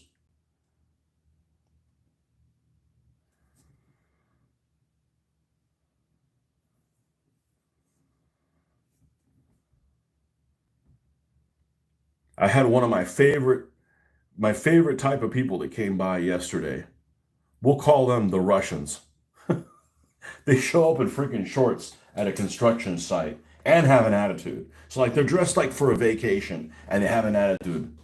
I had one of my favorite type of people that came by yesterday. We'll call them the Russians. They show up in freaking shorts at a construction site and have an attitude. So like they're dressed like for a vacation and they have an attitude.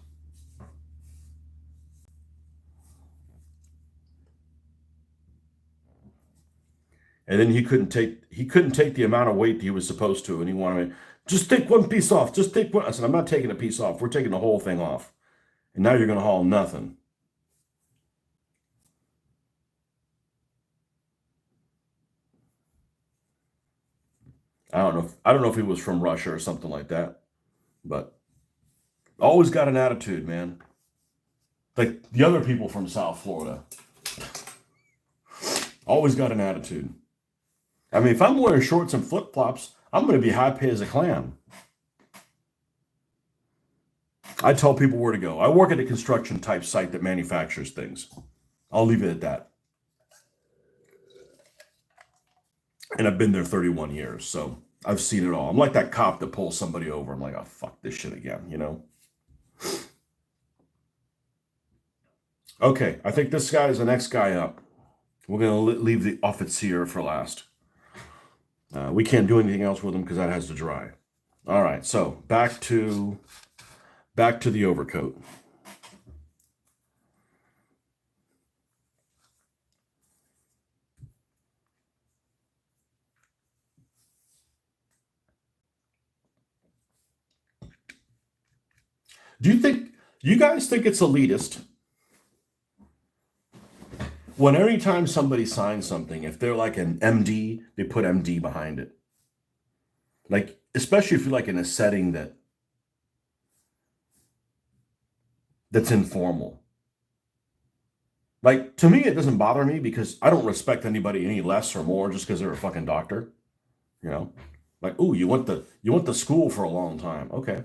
And then he couldn't take the amount of weight that he was supposed to, and he wanted me, just take one piece off. Just take one. I said, I'm not taking a piece off. We're taking the whole thing off. And now you're gonna haul nothing. I don't know if he was from Russia or something like that, but always got an attitude, man. Like the other people from South Florida, always got an attitude. I mean, if I'm wearing shorts and flip flops, I'm going to be happy as a clam. I tell people where to go. I work at a construction type site that manufactures things. I'll leave it at that. And I've been there 31 years, so I've seen it all. I'm like that cop that pulls somebody over. I'm like, oh, fuck this shit again. Okay, I think this guy is the next guy up. We're going to leave the officer for last. We can't do anything else with him because that has to dry. All right, so back to the overcoat. Do you guys think it's elitist when every time somebody signs something, if they're like an MD, they put MD behind it? Like, especially if you're like in a setting that's informal. Like, to me, it doesn't bother me because I don't respect anybody any less or more just because they're a fucking doctor. You know, like, ooh, you went to school for a long time. Okay.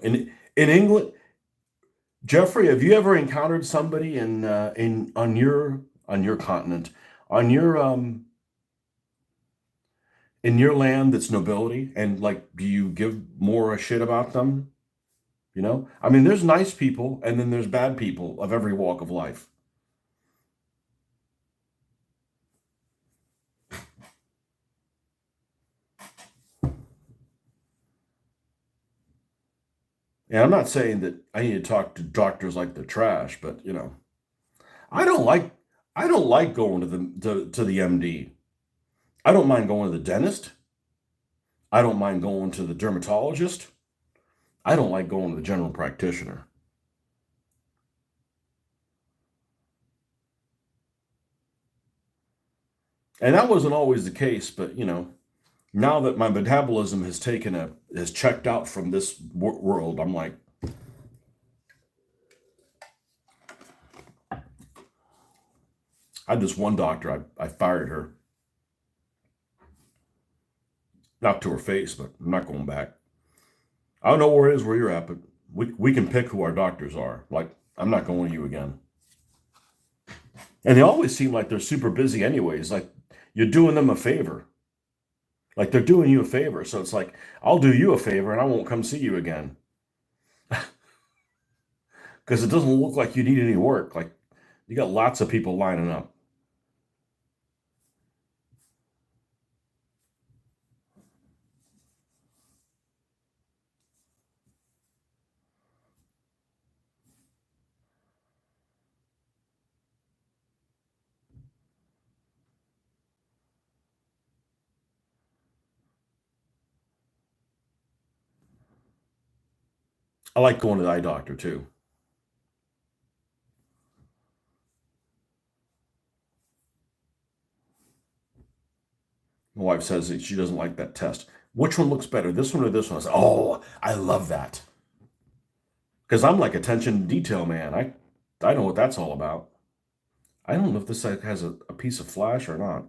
In England, Jeffrey, have you ever encountered somebody in on your continent, on your in your land that's nobility, and like, do you give more a shit about them? You know, I mean, there's nice people, and then there's bad people of every walk of life. And I'm not saying that I need to talk to doctors like they're trash, but you know, I don't like I don't like going to the MD. I don't mind going to the dentist. I don't mind going to the dermatologist. I don't like going to the general practitioner. And that wasn't always the case, but you know, now that my metabolism has checked out from this world, I'm like, I had this one doctor, I fired her, not to her face, but I'm not going back. I don't know where it is where you're at, but we can pick who our doctors are. Like, I'm not going to you again. And they always seem like they're super busy anyways. Like, you're doing them a favor. Like, they're doing you a favor. So it's like, I'll do you a favor and I won't come see you again. Because it doesn't look like you need any work. Like, you got lots of people lining up. I like going to the eye doctor too. My wife says that she doesn't like that test. Which one looks better, this one or this one? I say, oh, I love that. Because I'm like attention to detail man. I know what that's all about. I don't know if this has a piece of flash or not.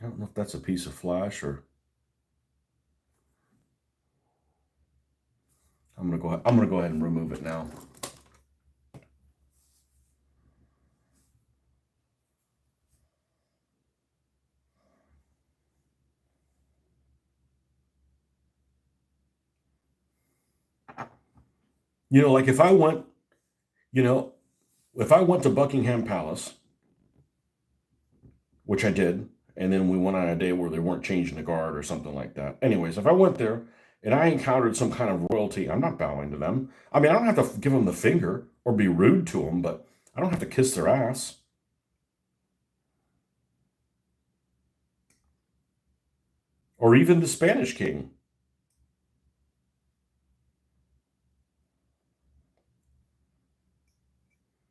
I don't know if that's a piece of flash or I'm gonna go ahead and remove it now. You know, like if I went, you know, if I went to Buckingham Palace, which I did, and then we went on a day where they weren't changing the guard or something like that. Anyways, if I went there and I encountered some kind of royalty, I'm not bowing to them. I mean, I don't have to give them the finger or be rude to them, but I don't have to kiss their ass. Or even the Spanish king.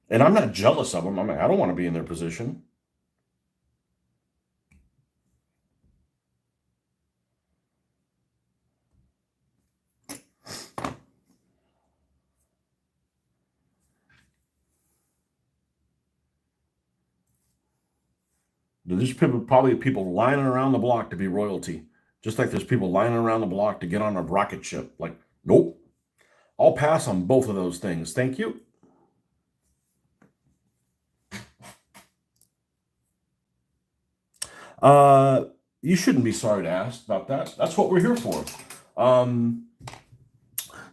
And I'm not jealous of them. I mean, I don't want to be in their position. There's probably people lining around the block to be royalty, just like there's people lining around the block to get on a rocket ship. Like, nope, I'll pass on both of those things. Thank you. Uh, you shouldn't be sorry to ask about that. That's what we're here for. Um,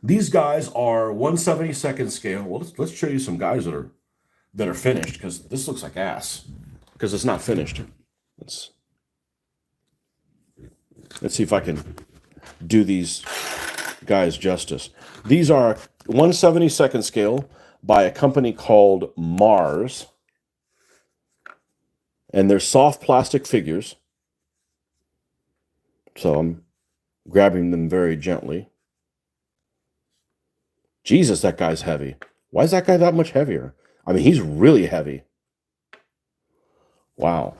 these guys are 1/72nd scale. Well, let's show you some guys that are finished because this looks like ass because it's not finished. Let's let's see if I can do these guys justice. These are 1/72nd scale by a company called Mars, and they're soft plastic figures. So I'm grabbing them very gently. Jesus, that guy's heavy. Why is that guy that much heavier? I mean, he's really heavy. Wow.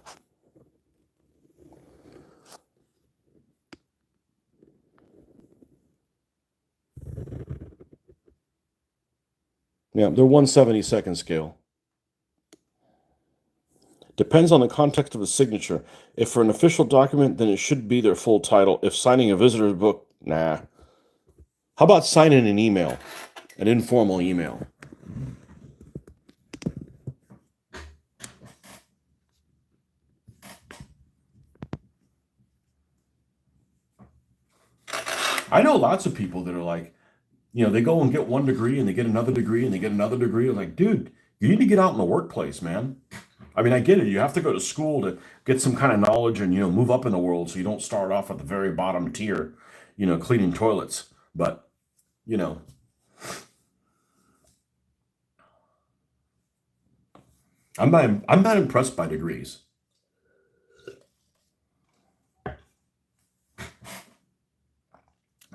Yeah, they're 1/72nd scale. Depends on the context of a signature. If for an official document, then it should be their full title. If signing a visitor's book, nah. How about signing an email? An informal email. I know lots of people that are like, they go and get one degree and they get another degree and they get another degree. I'm like, dude, you need to get out in the workplace, man. I mean, I get it. You have to go to school to get some kind of knowledge and, move up in the world so you don't start off at the very bottom tier, cleaning toilets. But, you know, I'm not impressed by degrees.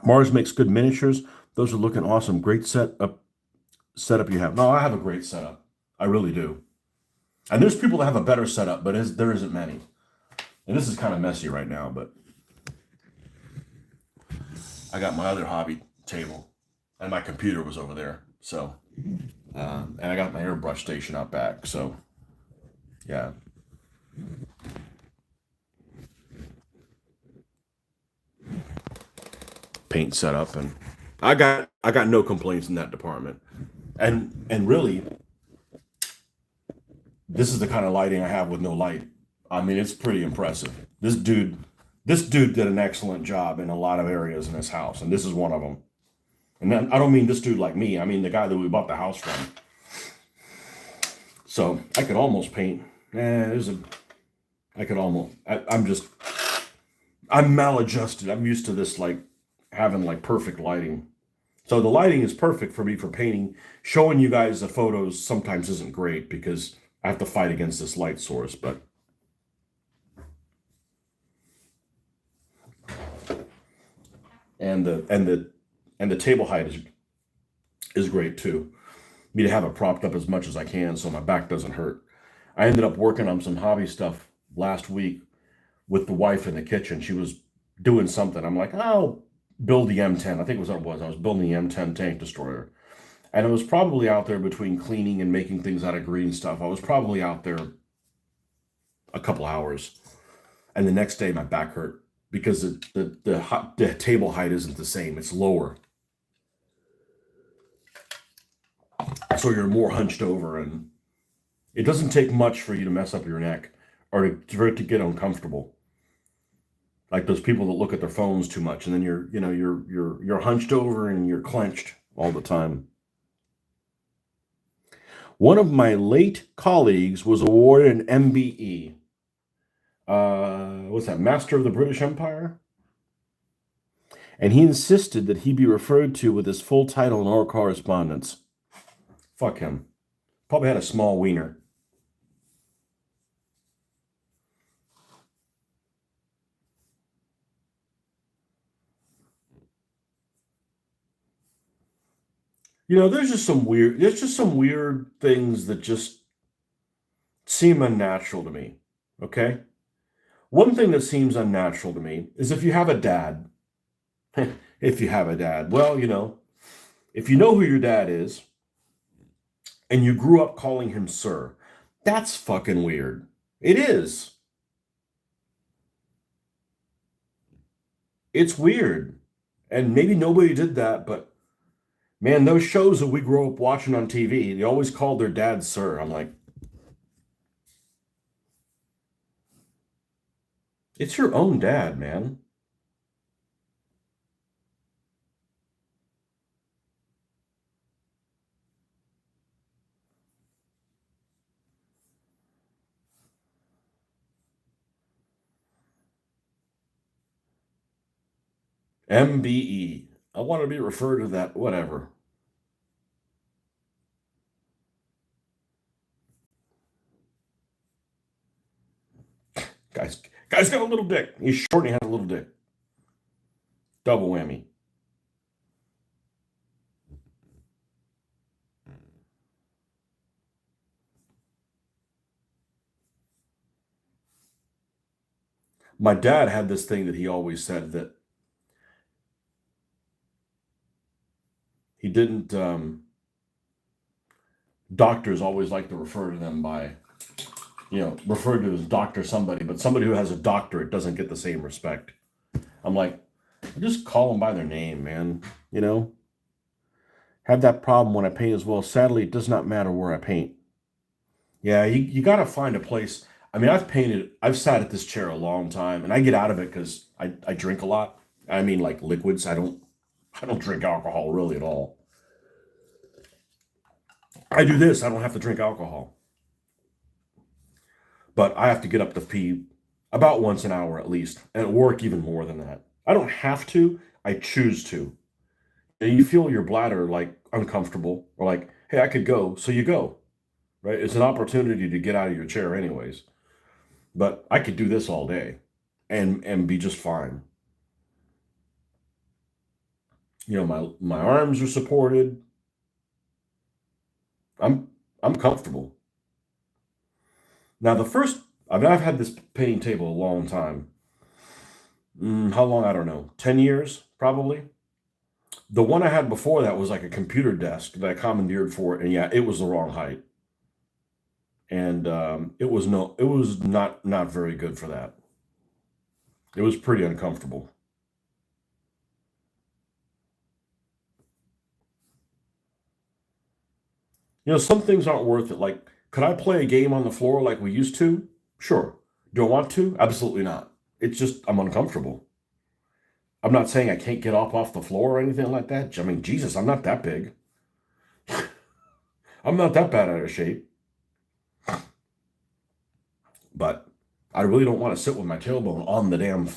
Mars makes good miniatures. Those are looking awesome. Great setup you have. No, I have a great setup. I really do. And there's people that have a better setup, but there isn't many. And this is kind of messy right now, but I got my other hobby table, and my computer was over there. So, and I got my airbrush station out back. So, yeah. Paint setup, and I got no complaints in that department. And really, this is the kind of lighting I have with no light. I mean, it's pretty impressive. This dude did an excellent job in a lot of areas in his house, and this is one of them. And then, I don't mean this dude like me. I mean the guy that we bought the house from. So I could almost paint. There's a. I could almost. I'm maladjusted. I'm used to this like having like perfect lighting. So the lighting is perfect for me for painting. Showing you guys the photos sometimes isn't great because I have to fight against this light source. But and the table height is great too. Me to have it propped up as much as I can so my back doesn't hurt. I ended up working on some hobby stuff last week with the wife in the kitchen. She was doing something. I'm like, I'll build the M10. I think it was what it was. I was building the M10 tank destroyer. And it was probably out there between cleaning and making things out of green stuff. I was probably out there a couple hours. And the next day my back hurt because the table height isn't the same. It's lower. So you're more hunched over, and it doesn't take much for you to mess up your neck or for it to get uncomfortable. Like those people that look at their phones too much, and then you're hunched over and you're clenched all the time. One of my late colleagues was awarded an MBE. What's that? Master of the British Empire, and he insisted that he be referred to with his full title in all correspondence. Fuck him. Probably had a small wiener. There's just some weird things that just seem unnatural to me. Okay? One thing that seems unnatural to me is if you have a dad. If you have a dad. Well, if you know who your dad is and you grew up calling him sir, that's fucking weird. It is. It's weird. And maybe nobody did that, but man, those shows that we grew up watching on TV, they always called their dad sir. I'm like, it's your own dad, man. MBE. I want to be referred to that, whatever. Guy's got a little dick. He's short and he has a little dick. Double whammy. My dad had this thing that he always said that he didn't. Doctors always like to refer to them by, refer to as doctor somebody, but somebody who has a doctorate doesn't get the same respect. I'm like, just call them by their name, man. You know, have that problem when I paint as well. Sadly, it does not matter where I paint. Yeah, you got to find a place. I mean, I've sat at this chair a long time, and I get out of it because I drink a lot. I mean, like liquids. I don't drink alcohol really at all. I do this. I don't have to drink alcohol, but I have to get up to pee about once an hour at least, and at work even more than that. I don't have to. I choose to. And you feel your bladder like uncomfortable, or like, hey, I could go, so you go. Right? It's an opportunity to get out of your chair, anyways. But I could do this all day, and be just fine. My arms are supported. I'm I'm comfortable. Now the first, I mean, I've had this painting table a long time. How long? I don't know. 10 years probably. The one I had before that was like a computer desk that I commandeered for it, and yeah, it was the wrong height, and it was not very good for that. It was pretty uncomfortable. Some things aren't worth it. Like, could I play a game on the floor like we used to? Sure. Do I want to? Absolutely not. It's just I'm uncomfortable. I'm not saying I can't get off the floor or anything like that. I mean, Jesus, I'm not that big. I'm not that bad out of shape. But I really don't want to sit with my tailbone on the damn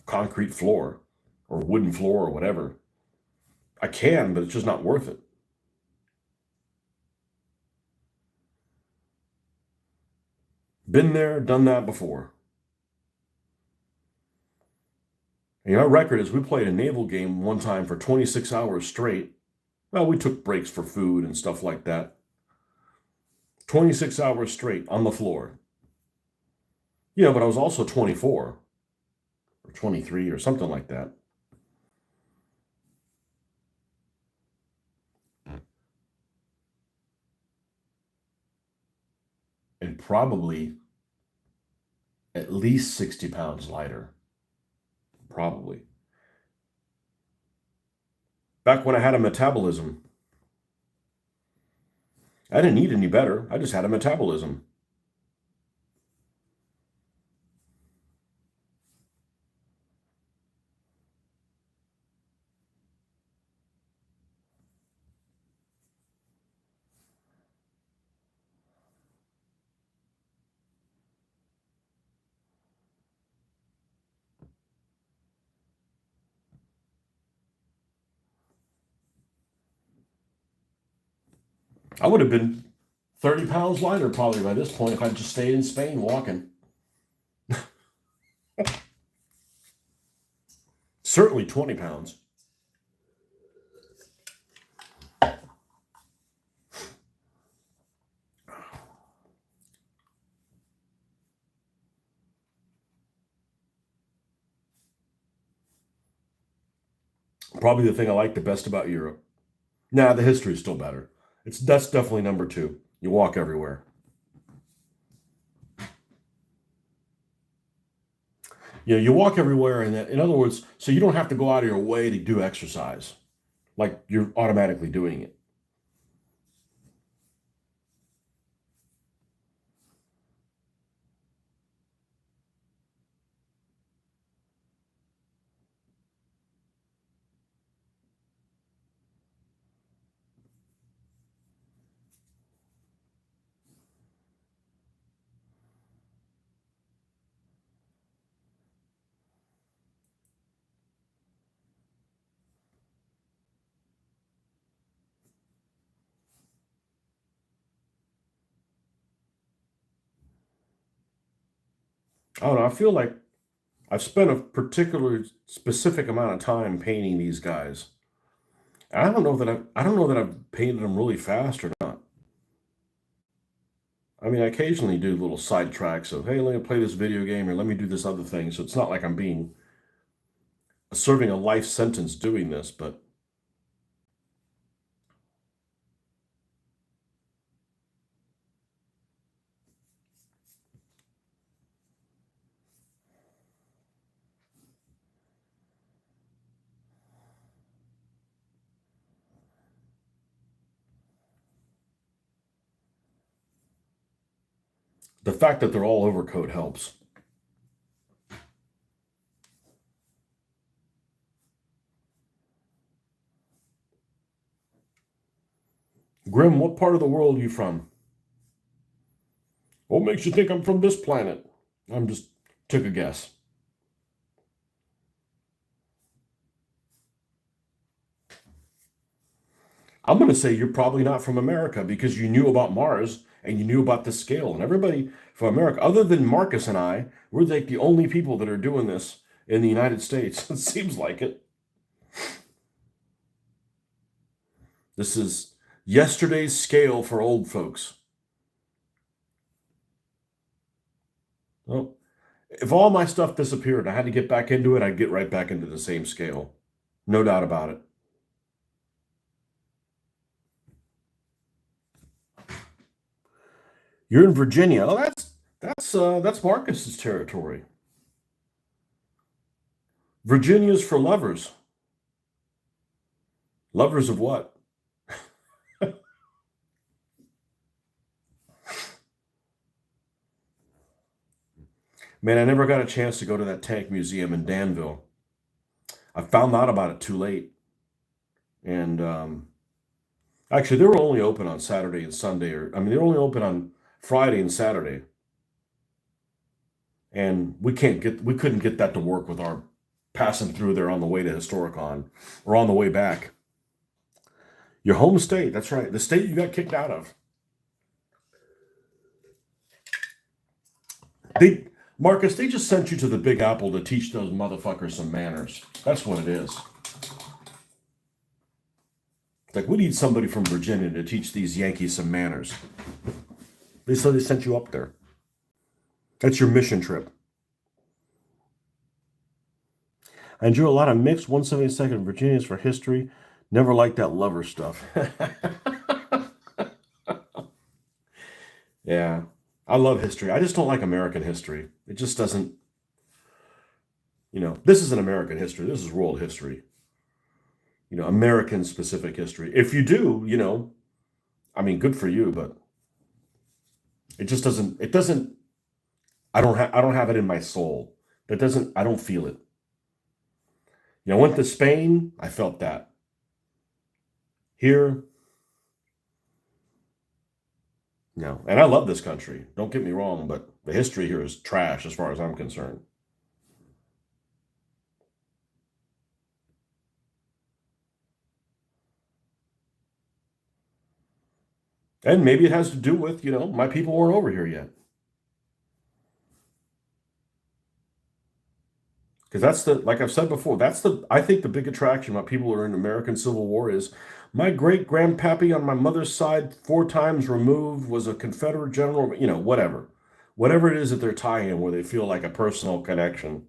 concrete floor or wooden floor or whatever. I can, but it's just not worth it. Been there, done that before. And our record is we played a naval game one time for 26 hours straight. Well, we took breaks for food and stuff like that. 26 hours straight on the floor. But I was also 24 or 23 or something like that. And probably at least 60 pounds lighter. Probably. Back when I had a metabolism, I didn't eat any better. I just had a metabolism. I would have been 30 pounds lighter probably by this point if I'd just stayed in Spain walking. Certainly 20 pounds. Probably the thing I like the best about Europe. Nah, the history is still better. That's definitely number two. You walk everywhere. You walk everywhere, and in other words, so you don't have to go out of your way to do exercise. Like you're automatically doing it. I don't know. I feel like I've spent a particular specific amount of time painting these guys. And I don't know that I've painted them really fast or not. I mean, I occasionally do little side tracks of, hey, let me play this video game or let me do this other thing. So it's not like I'm being serving a life sentence doing this, but the fact that they're all overcoat helps. Grim, what part of the world are you from? What makes you think I'm from this planet? I'm just took a guess. I'm going to say you're probably not from America because you knew about Mars and you knew about the scale. And everybody from America, other than Marcus and I, we're like the only people that are doing this in the United States. It seems like it. This is yesterday's scale for old folks. Well, if all my stuff disappeared and I had to get back into it, I'd get right back into the same scale. No doubt about it. You're in Virginia. Oh, that's Marcus's territory. Virginia's for lovers. Lovers of what? Man, I never got a chance to go to that tank museum in Danville. I found out about it too late. And actually, they were only open on Saturday and Sunday, or I mean, they were only open on Friday and Saturday. And we couldn't get that to work with our passing through there on the way to Historicon or on the way back. Your home state, that's right, the state you got kicked out of. They Marcus, they just sent you to the Big Apple to teach those motherfuckers some manners. That's what it is. Like, we need somebody from Virginia to teach these Yankees some manners. They sent you up there. That's your mission trip. I drew a lot of mixed 172nd Virginians for history. Never liked that lover stuff. Yeah. I love history. I just don't like American history. It just doesn't, this isn't American history. This is world history. American specific history. If you do, I mean, good for you, but it doesn't, I don't have it in my soul. I don't feel it. I went to Spain, I felt that. Here, no. And I love this country. Don't get me wrong, but the history here is trash as far as I'm concerned. And maybe it has to do with, my people weren't over here yet. Because like I've said before, I think the big attraction about people who are in the American Civil War is my great grandpappy on my mother's side, 4 times removed, was a Confederate general, whatever. Whatever it is that they're tying in where they feel like a personal connection.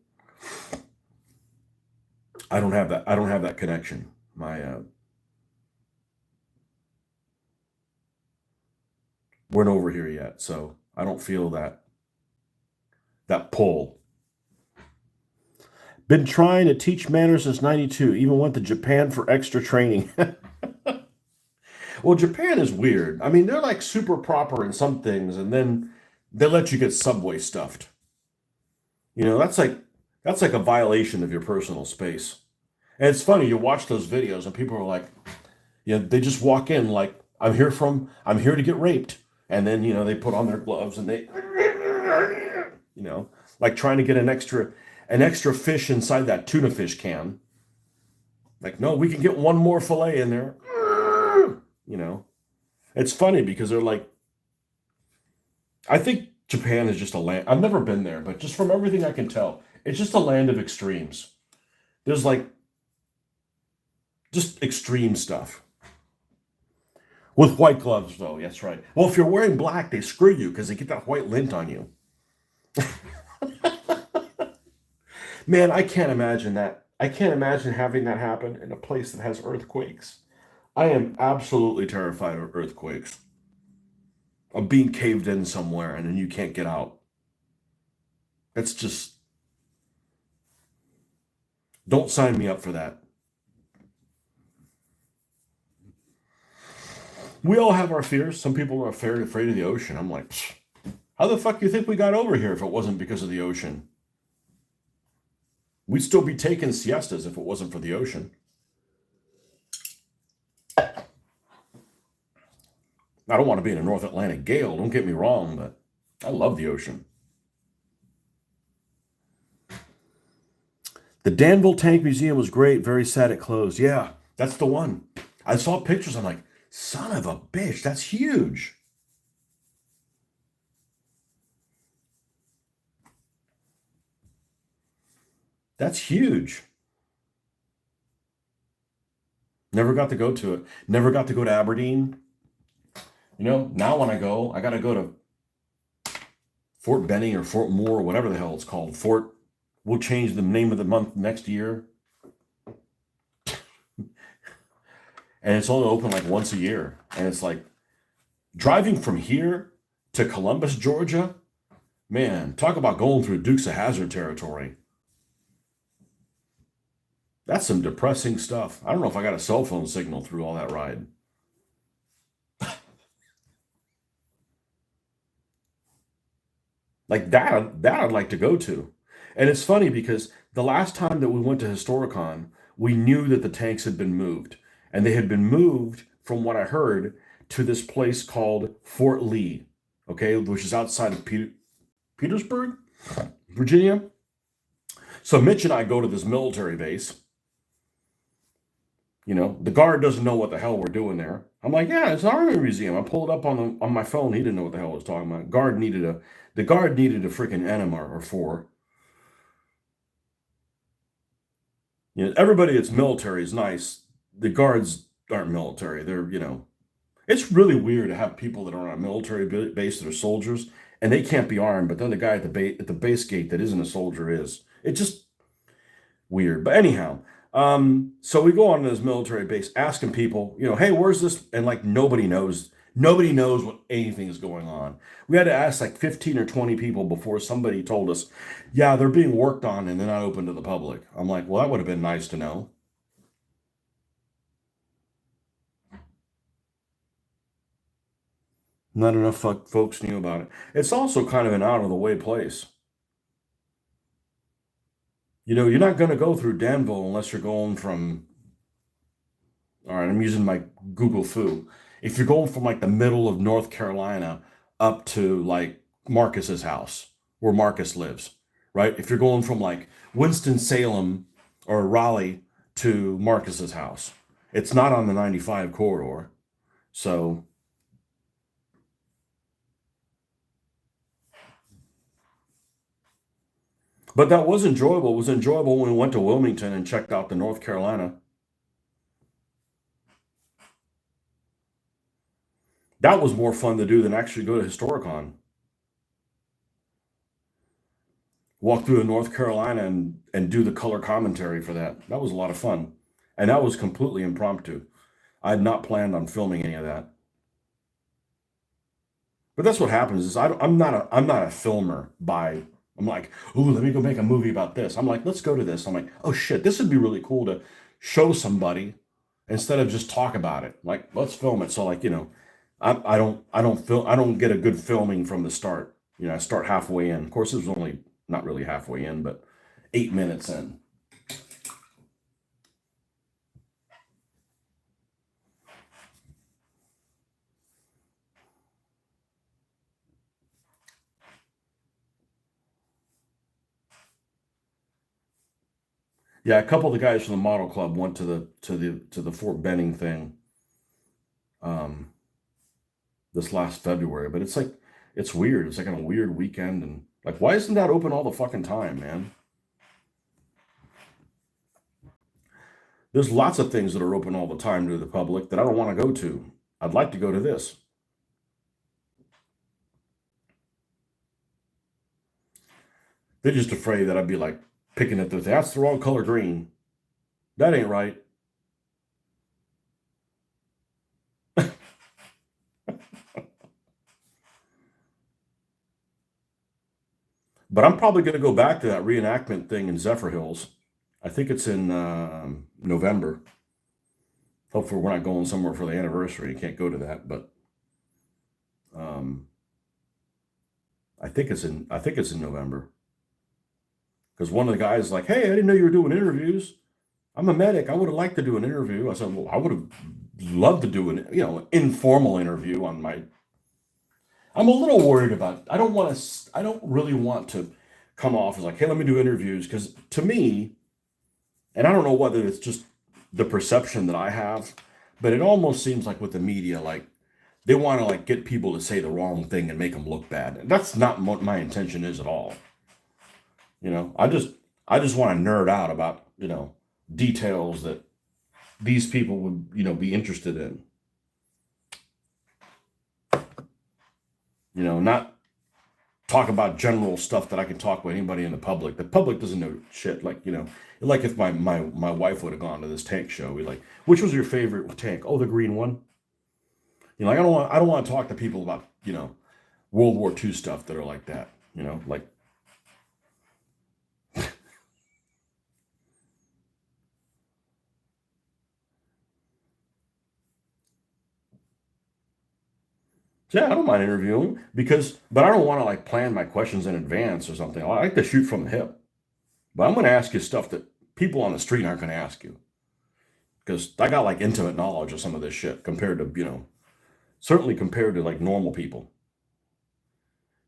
I don't have that. I don't have that connection. My weren't over here yet, so I don't feel that pull. Been trying to teach manners since '92. Even went to Japan for extra training. Well, Japan is weird. I mean, they're like super proper in some things, and then they let you get subway stuffed. That's like a violation of your personal space. And it's funny, you watch those videos and people are like, they just walk in like, I'm here to get raped. And then, they put on their gloves and they, like trying to get an extra fish inside that tuna fish can. Like, no, we can get one more fillet in there. You know, it's funny because they're like, I think Japan is just a land. I've never been there, but just from everything I can tell, it's just a land of extremes. There's like just extreme stuff. With white gloves, though, that's right. Well, if you're wearing black, they screw you because they get that white lint on you. Man, I can't imagine that. I can't imagine having that happen in a place that has earthquakes. I am absolutely terrified of earthquakes. Of being caved in somewhere and then you can't get out. That's just, don't sign me up for that. We all have our fears. Some people are afraid of the ocean. I'm like, how the fuck do you think we got over here if it wasn't because of the ocean? We'd still be taking siestas if it wasn't for the ocean. I don't want to be in a North Atlantic gale, don't get me wrong, but I love the ocean. The Danville Tank Museum was great, very sad it closed. Yeah, that's the one. I saw pictures, I'm like, son of a bitch, that's huge. That's huge. Never got to go to it. Never got to go to Aberdeen. You know, now when I go, I got to go to Fort Benning or Fort Moore, or whatever the hell it's called. We'll change the name of the month next year. And it's only open like once a year. And it's like driving from here to Columbus, Georgia. Man, talk about going through Dukes of Hazzard territory. That's some depressing stuff. I don't know if I got a cell phone signal through all that ride. Like that I'd like to go to. And it's funny because the last time that we went to Historicon, we knew that the tanks had been moved. And they had been moved, from what I heard, to this place called Fort Lee, okay, which is outside of Petersburg, Virginia. So Mitch and I go to this military base. You know, the guard doesn't know what the hell we're doing there. I'm like, yeah, it's an army museum. I pulled it up on my phone. He didn't know what the hell I was talking about. The guard needed a freaking enema or four. You know, everybody that's military is nice. The guards aren't military. They're, you know, it's really weird to have people that are on a military base that are soldiers and they can't be armed, but then the guy at the base gate that isn't a soldier is. It's just weird. But anyhow, so we go on to this military base asking people, you know, hey, where's this? And like nobody knows. Nobody knows what anything is going on. We had to ask like 15 or 20 people before somebody told us, yeah, they're being worked on and they're not open to the public. I'm like, well, that would have been nice to know. Not enough folks knew about it. It's also kind of an out of the way place. You know, you're not going to go through Danville unless you're going from, all right, I'm using my Google foo. If you're going from like the middle of North Carolina up to like Marcus's house, where Marcus lives, right? If you're going from like Winston-Salem or Raleigh to Marcus's house, it's not on the 95 corridor. So, but that was enjoyable. It was enjoyable when we went to Wilmington and checked out the North Carolina. That was more fun to do than actually go to Historicon. Walk through the North Carolina and do the color commentary for that. That was a lot of fun. And that was completely impromptu. I had not planned on filming any of that. But that's what happens is I'm not a filmer by I'm like, ooh, let me go make a movie about this. I'm like, let's go to this. I'm like, oh shit, this would be really cool to show somebody instead of just talk about it. Like, let's film it. So like, you know, I don't get a good filming from the start. You know, I start halfway in. Of course, it was only not really halfway in, but 8 minutes in. Yeah, a couple of the guys from the model club went to the Fort Benning thing um this last February, but it's like It's weird. It's like on a weird weekend, and like, why isn't that open all the fucking time, man? There's lots of things that are open all the time to the public that I don't want to go to. I'd like to go to this. They're just afraid that I'd be like picking at their, that's the wrong color green. That ain't right. But I'm probably going to go back to that reenactment thing in Zephyr Hills. I think it's in November. Hopefully, we're not going somewhere for the anniversary. You can't go to that, but um, I think it's in November. Because one of the guys is like, "Hey, I didn't know you were doing interviews. I'm a medic. I would have liked to do an interview." I said, "Well, I would have loved to do an informal interview on my." I'm a little worried about. I don't want to. I don't really want to come off as like, "Hey, let me do interviews," because to me, and I don't know whether it's just the perception that I have, but it almost seems like with the media, like they want to like get people to say the wrong thing and make them look bad. And that's not what my intention is at all. I just want to nerd out about details that these people would be interested in. Not talk about general stuff that I can talk with anybody in the public. The public doesn't know shit. Like if my wife would have gone to this tank show, we like, which was your favorite tank? Oh, the green one. Like I don't want to talk to people about World War II stuff that are like that. Like yeah, I don't mind interviewing but I don't want to like plan my questions in advance or something. I like to shoot from the hip, but I'm going to ask you stuff that people on the street aren't going to ask you because I got like intimate knowledge of some of this shit compared to certainly compared to like normal people.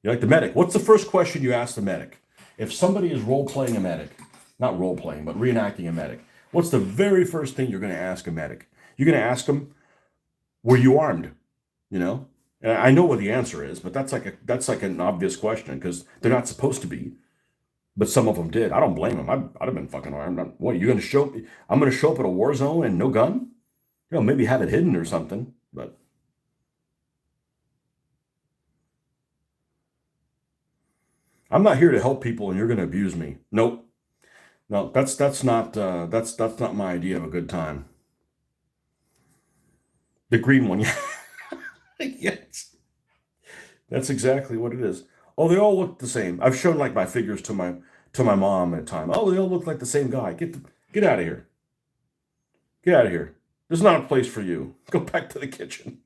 You're like the medic. What's the first question you ask the medic? If somebody is role playing a medic, not role playing, but reenacting a medic, what's the very first thing you're going to ask a medic? You're going to ask them, "Were you armed?" You know, and I know what the answer is, but that's like an obvious question because they're not supposed to be. But some of them did. I don't blame them. I'd have been fucking armed. What you're going to show? I'm going to show up at a war zone and no gun. Maybe have it hidden or something. But I'm not here to help people, and you're going to abuse me. Nope. No, that's not my idea of a good time. The green one, yeah, yes, that's exactly what it is. Oh, they all look the same. I've shown like my figures to my mom at time. Oh, they all look like the same guy. Get out of here. Get out of here. There's not a place for you. Go back to the kitchen.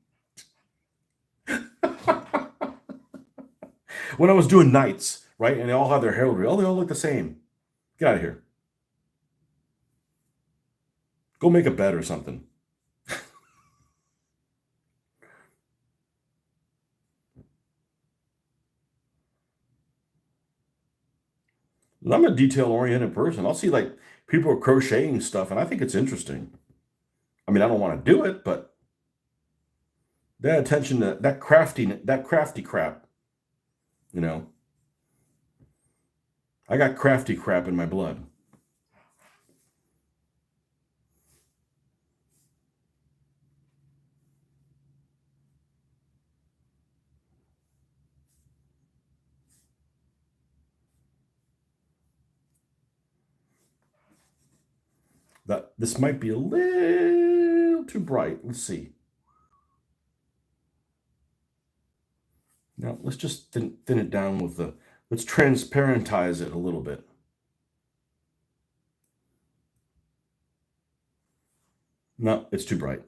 When I was doing nights, right, and they all had their hair, oh, they all look the same. Get out of here. Go make a bed or something. I'm a detail oriented person. I'll see like people are crocheting stuff, and I think it's interesting. I mean, I don't want to do it, but that attention to that crafty crap. You know, I got crafty crap in my blood. That this might be a little too bright. Let's see. Now let's just thin it down with the. Let's transparentize it a little bit. No, it's too bright.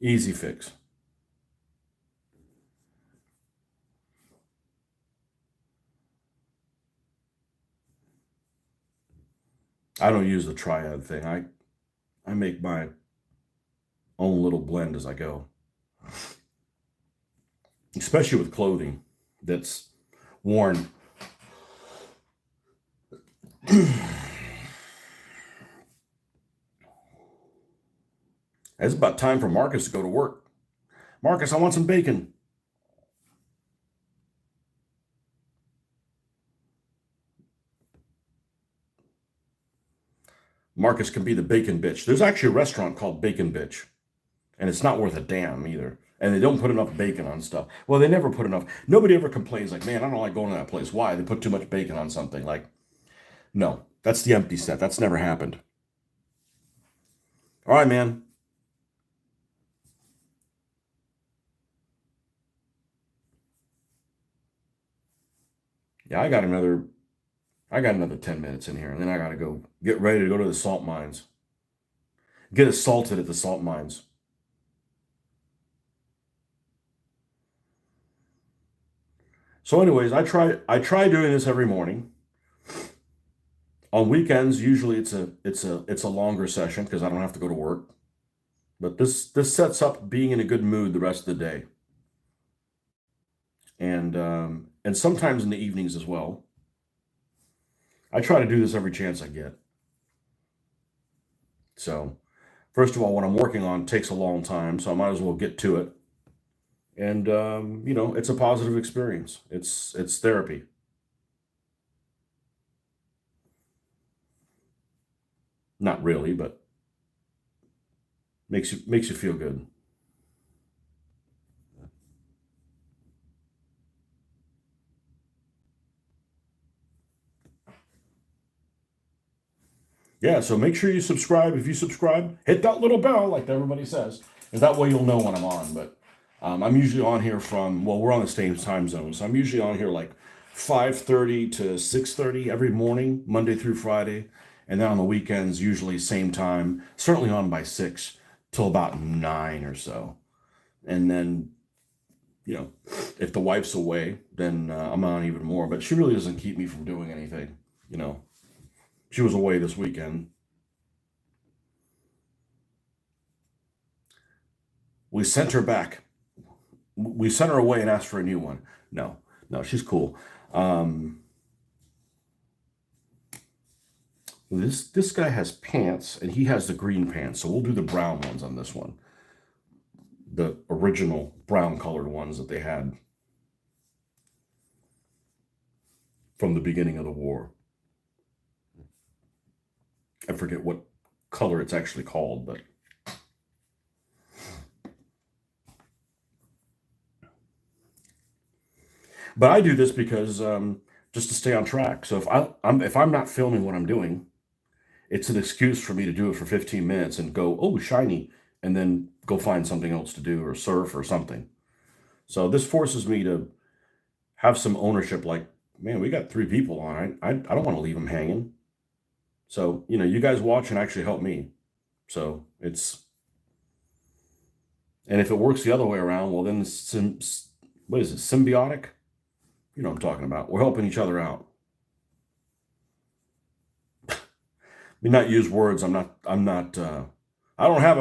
Easy fix. I don't use the triad thing. I make my own little blend as I go, especially with clothing. That's Warren. It's about time for Marcus to go to work. Marcus, I want some bacon. Marcus can be the bacon bitch. There's actually a restaurant called Bacon Bitch, and it's not worth a damn either. And they don't put enough bacon on stuff. Well, they never put enough. Nobody ever complains like, man, I don't like going to that place. Why? They put too much bacon on something. Like, no, that's the empty set. That's never happened. All right, man. Yeah, I got another 10 minutes in here, and then I gotta go get ready to go to the salt mines. Get assaulted at the salt mines. So, anyways, I try doing this every morning. On weekends, usually it's a longer session because I don't have to go to work. But this sets up being in a good mood the rest of the day, and sometimes in the evenings as well. I try to do this every chance I get. So, first of all, what I'm working on takes a long time, so I might as well get to it. And it's a positive experience. It's therapy. Not really, but makes you feel good. Yeah, so make sure you subscribe. If you subscribe, hit that little bell, like everybody says, and that way you'll know when I'm on. But I'm usually on here from, well, we're on the same time zone, so I'm usually on here like 5:30 to 6:30 every morning, Monday through Friday, and then on the weekends, usually same time. Certainly on by 6 till about 9 or so, and then you know, if the wife's away, then I'm on even more. But she really doesn't keep me from doing anything. You know, she was away this weekend. We sent her back. We sent her away and asked for a new one. No, no, she's cool. Um, this guy has pants, and he has the green pants, so we'll do the brown ones on this one. The original brown colored ones that they had from the beginning of the war. I forget what color it's actually called, but I do this because just to stay on track. So if I'm not filming what I'm doing, it's an excuse for me to do it for 15 minutes and go, oh, shiny, and then go find something else to do or surf or something. So this forces me to have some ownership. Like, man, we got 3 people on. I don't want to leave them hanging. So you guys watch and actually help me. So and if it works the other way around, well then what is it, symbiotic? You know what I'm talking about. We're helping each other out. Me not use words. I'm not. I don't have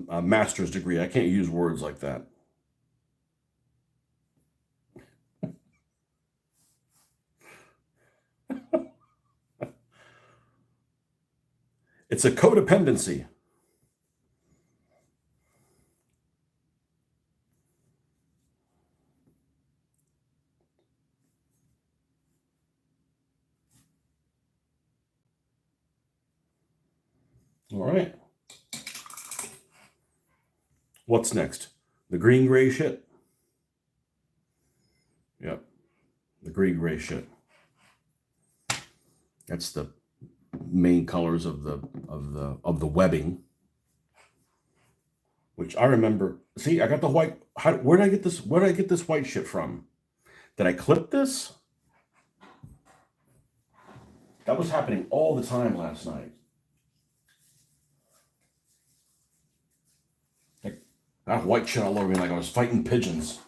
a master's degree. I can't use words like that. It's a codependency. All right. What's next? The green gray shit. Yep. The green gray shit. That's the main colors of the webbing. Which I remember. See, I got the white. Where did I get this? Where did I get this white shit from? Did I clip this? That was happening all the time last night. Like, that white shit all over me like I was fighting pigeons.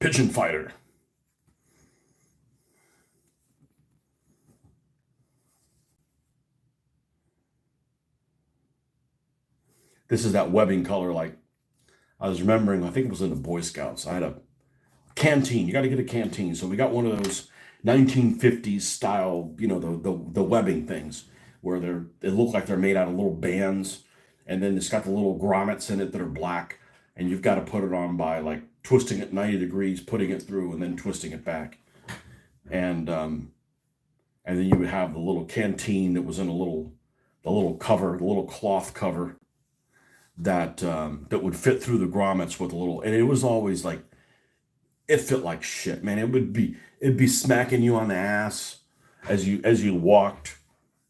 Pigeon fighter. This is that webbing color. Like I was remembering, I think it was in the Boy Scouts. I had a canteen. You got to get a canteen. So we got one of those 1950s style, the webbing things where they look like they're made out of little bands, and then it's got the little grommets in it that are black, and you've got to put it on by like twisting it 90 degrees, putting it through, and then twisting it back. And then you would have the little canteen that was in the little cover, the little cloth cover that would fit through the grommets with a little, and it was always like, it fit like shit, man. It'd be smacking you on the ass as you walked.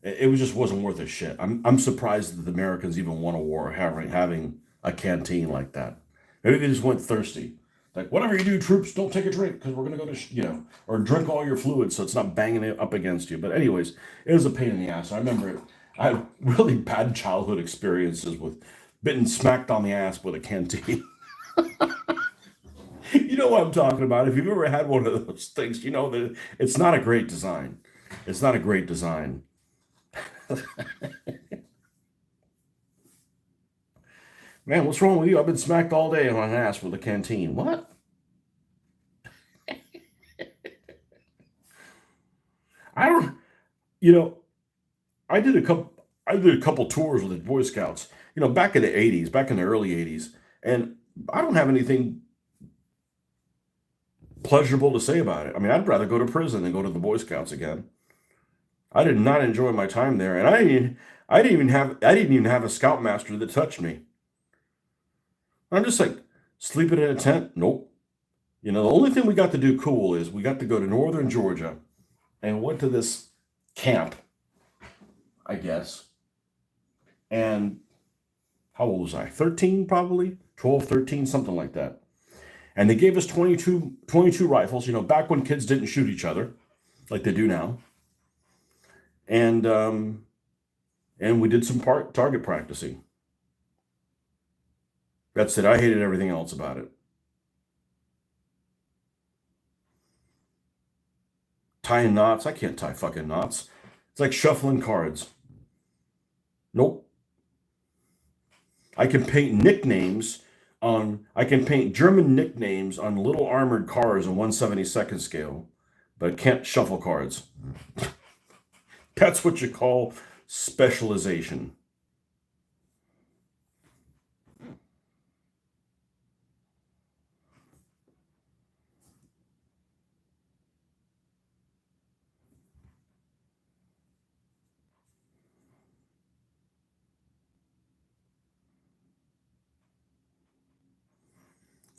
It just wasn't worth a shit. I'm surprised that the Americans even won a war having a canteen like that. Maybe they just went thirsty. Like, whatever you do, troops, don't take a drink because we're gonna go to or drink all your fluids so it's not banging it up against you. But anyways, it was a pain in the ass. I remember it. I had really bad childhood experiences with getting smacked on the ass with a canteen. You know what I'm talking about. If you've ever had one of those things, you know that it's not a great design. It's not a great design. Man, what's wrong with you? I've been smacked all day on my ass with a canteen. What? I don't. You know, I did a couple. I did a couple tours with the Boy Scouts. Back in the '80s, back in the early '80s, and I don't have anything pleasurable to say about it. I mean, I'd rather go to prison than go to the Boy Scouts again. I did not enjoy my time there, and I didn't even have a scoutmaster that touched me. I'm just like sleeping in a tent. Nope. The only thing we got to do cool is we got to go to northern Georgia and went to this camp, I guess. And how old was I? 13, probably 12, 13, something like that. And they gave us 22 rifles. Back when kids didn't shoot each other like they do now. And we did some target practicing. That's it. I hated everything else about it. Tying knots. I can't tie fucking knots. It's like shuffling cards. Nope. I can paint German nicknames on little armored cars on 1/72nd scale, but I can't shuffle cards. That's what you call specialization.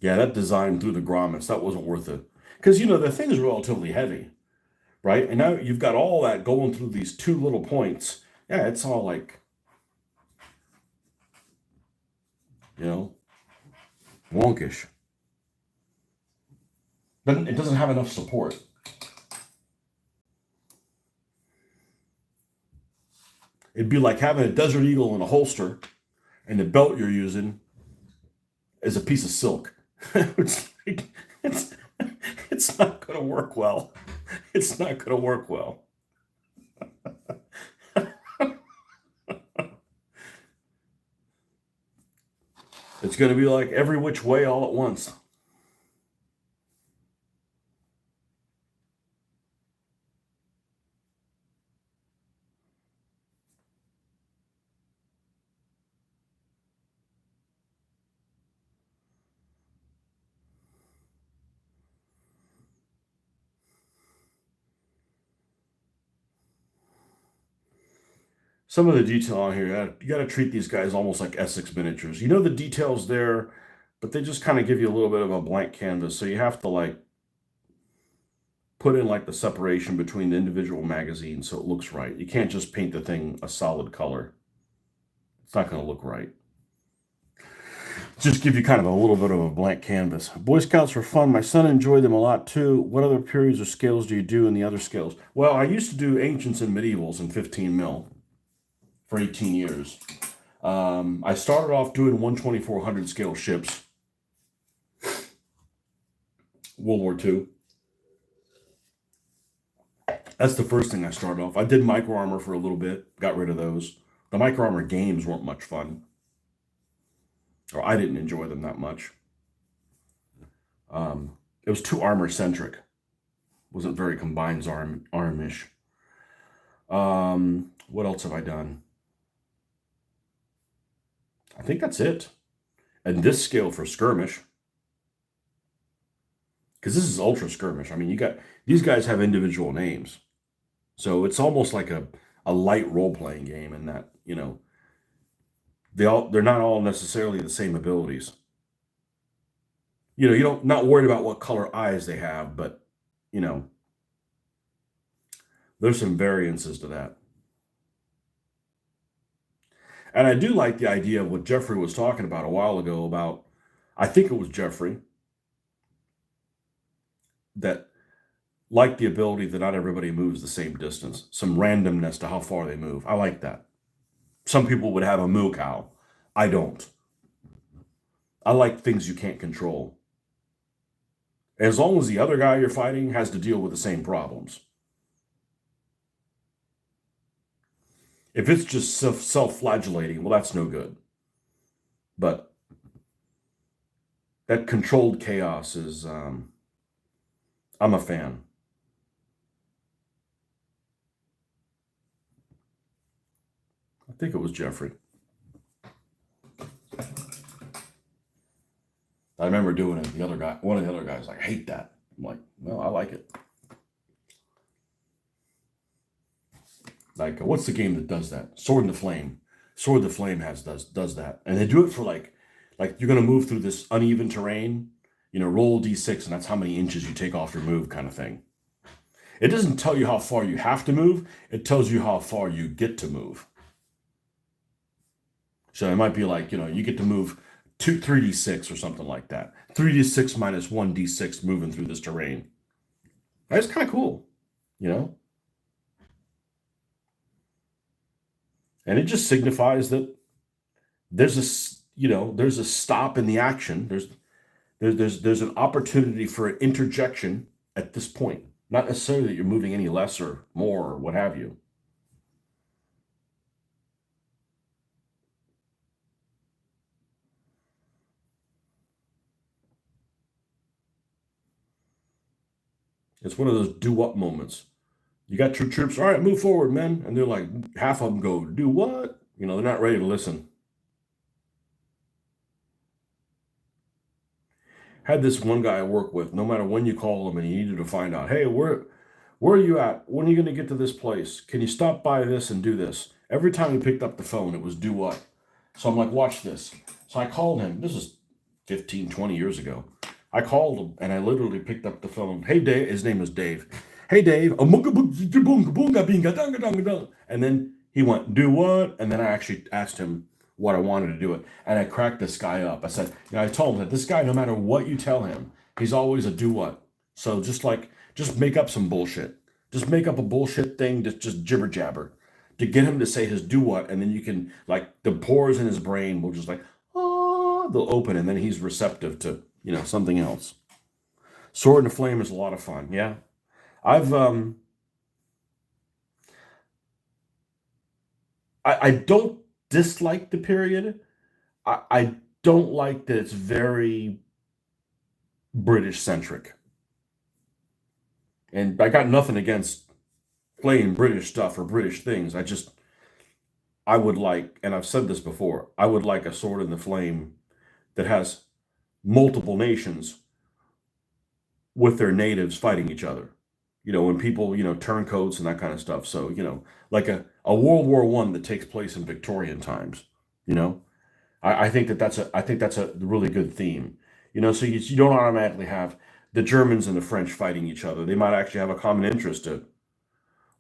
Yeah, that design through the grommets, that wasn't worth it. Because, the thing is relatively heavy, right? And now you've got all that going through these two little points. Yeah, it's all like, wonkish. It doesn't have enough support. It'd be like having a Desert Eagle in a holster, and the belt you're using is a piece of silk. it's like, it's it's not going to work well. It's not going to work well. It's going to be like every which way all at once. Some of the detail on here, you got to treat these guys almost like Essex miniatures. The details there, but they just kind of give you a little bit of a blank canvas. So you have to like put in like the separation between the individual magazines so it looks right. You can't just paint the thing a solid color. It's not going to look right. Just give you kind of a little bit of a blank canvas. Boy Scouts were fun. My son enjoyed them a lot too. What other periods or scales do you do in the other scales? Well, I used to do ancients and medievals in 15 mil for 18 years. I started off doing 1/2400 scale ships. World War II. That's the first thing I started off. I did micro armor for a little bit, got rid of those. The micro armor games weren't much fun. or I didn't enjoy them that much. It was too armor centric. Wasn't very combines armish. What else have I done? I think that's it. And this scale for skirmish, because this is ultra skirmish. I mean, you got these guys have individual names, so it's almost like a light role playing game in that they're not all necessarily the same abilities. You don't not worried about what color eyes they have, but you know there's some variances to that. And I do like the idea of what Jeffrey was talking about a while ago about, I think it was Jeffrey, that liked the ability that not everybody moves the same distance, some randomness to how far they move. I like that. Some people would have a moo cow. I don't. I like things you can't control. As long as the other guy you're fighting has to deal with the same problems. If it's just self-flagellating, well, that's no good. But that controlled chaos is, I'm a fan. I think it was Jeffrey. I remember doing it. The other guy, one of the other guys, like, I hate that. I'm like, well, I like it. Like, what's the game that does that? Sword in the Flame. Sword in the Flame does that, and they do it for like you're gonna move through this uneven terrain. Roll d6, and that's how many inches you take off your move, kind of thing. It doesn't tell you how far you have to move. It tells you how far you get to move. So it might be like, you get to move 3d6 or something like that. 3d6 minus 1d6 moving through this terrain. That's kind of cool, you know? And it just signifies that there's a stop in the action. There's an opportunity for an interjection at this point. Not necessarily that you're moving any less or more or what have you. It's one of those do-what moments. You got your troops, all right, move forward, men. And they're like, half of them go, do what? They're not ready to listen. Had this one guy I work with, no matter when you call him and he needed to find out, hey, where are you at? When are you going to get to this place? Can you stop by this and do this? Every time he picked up the phone, it was do what? So I'm like, watch this. So I called him. This is 15, 20 years ago. I called him and I literally picked up the phone. Hey, Dave. His name was Dave. Hey, Dave. And then he went, do what? And then I actually asked him what I wanted to do it. And I cracked this guy up. I said, I told him that this guy, no matter what you tell him, he's always a do what. So just make up some bullshit. Just make up a bullshit thing, just jibber jabber to get him to say his do what. And then you can, like, the pores in his brain will just like, oh, they'll open. And then he's receptive to, something else. Sword and Flame is a lot of fun. Yeah. I don't dislike the period. I don't like that it's very British centric. And I got nothing against playing British stuff or British things. I would like, and I've said this before, I would like a Sword in the Flame that has multiple nations with their natives fighting each other. When people, turncoats and that kind of stuff. So, like a World War One that takes place in Victorian times. You know, I think that's a really good theme. So you don't automatically have the Germans and the French fighting each other. They might actually have a common interest to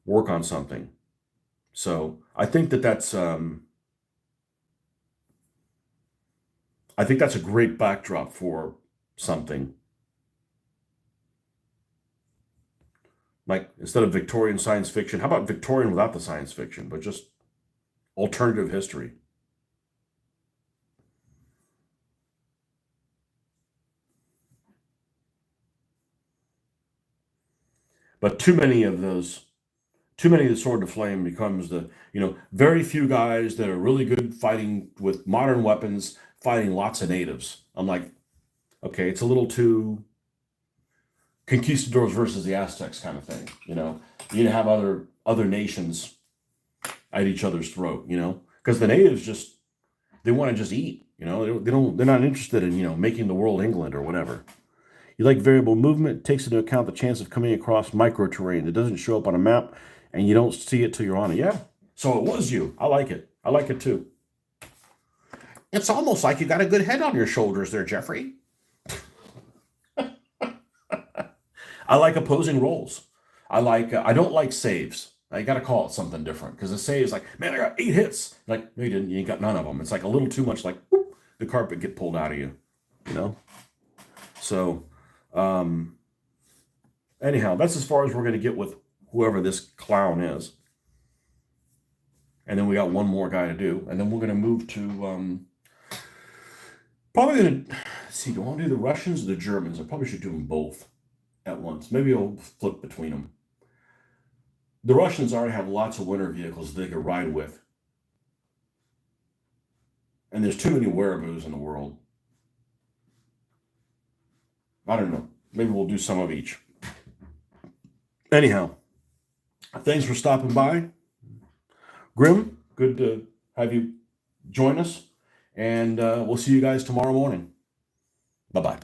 work on something. So I think that's a great backdrop for something. Like, instead of Victorian science fiction, how about Victorian without the science fiction, but just alternative history? But too many of the Sword of Flame becomes very few guys that are really good fighting with modern weapons fighting lots of natives. I'm like, okay, it's a little too conquistadors versus the Aztecs kind of thing. You know, you need to have other nations at each other's throat. You know, because the natives just they want to just eat. You know, they're not interested in making the world England or whatever. You like variable movement, takes into account the chance of coming across micro-terrain. It doesn't show up on a map, and you don't see it till you're on it. Yeah, so it was you. I like it. I like it too. It's almost like you got a good head on your shoulders there, Jeffrey. I like opposing roles. I don't like saves. I got to call it something different because the save is like, man, I got 8 hits. Like, no, you didn't. You ain't got none of them. It's like a little too much like, whoop, the carpet get pulled out of you, you know? So, anyhow, that's as far as we're going to get with whoever this clown is. And then we got one more guy to do. And then we're going to move to, probably going to, see, do I want to do the Russians or the Germans? I probably should do them both at once. Maybe I'll flip between them. The Russians already have lots of winter vehicles they could ride with. And there's too many wereaboos in the world. I don't know. Maybe we'll do some of each. Anyhow, thanks for stopping by. Grim, good to have you join us. And we'll see you guys tomorrow morning. Bye-bye.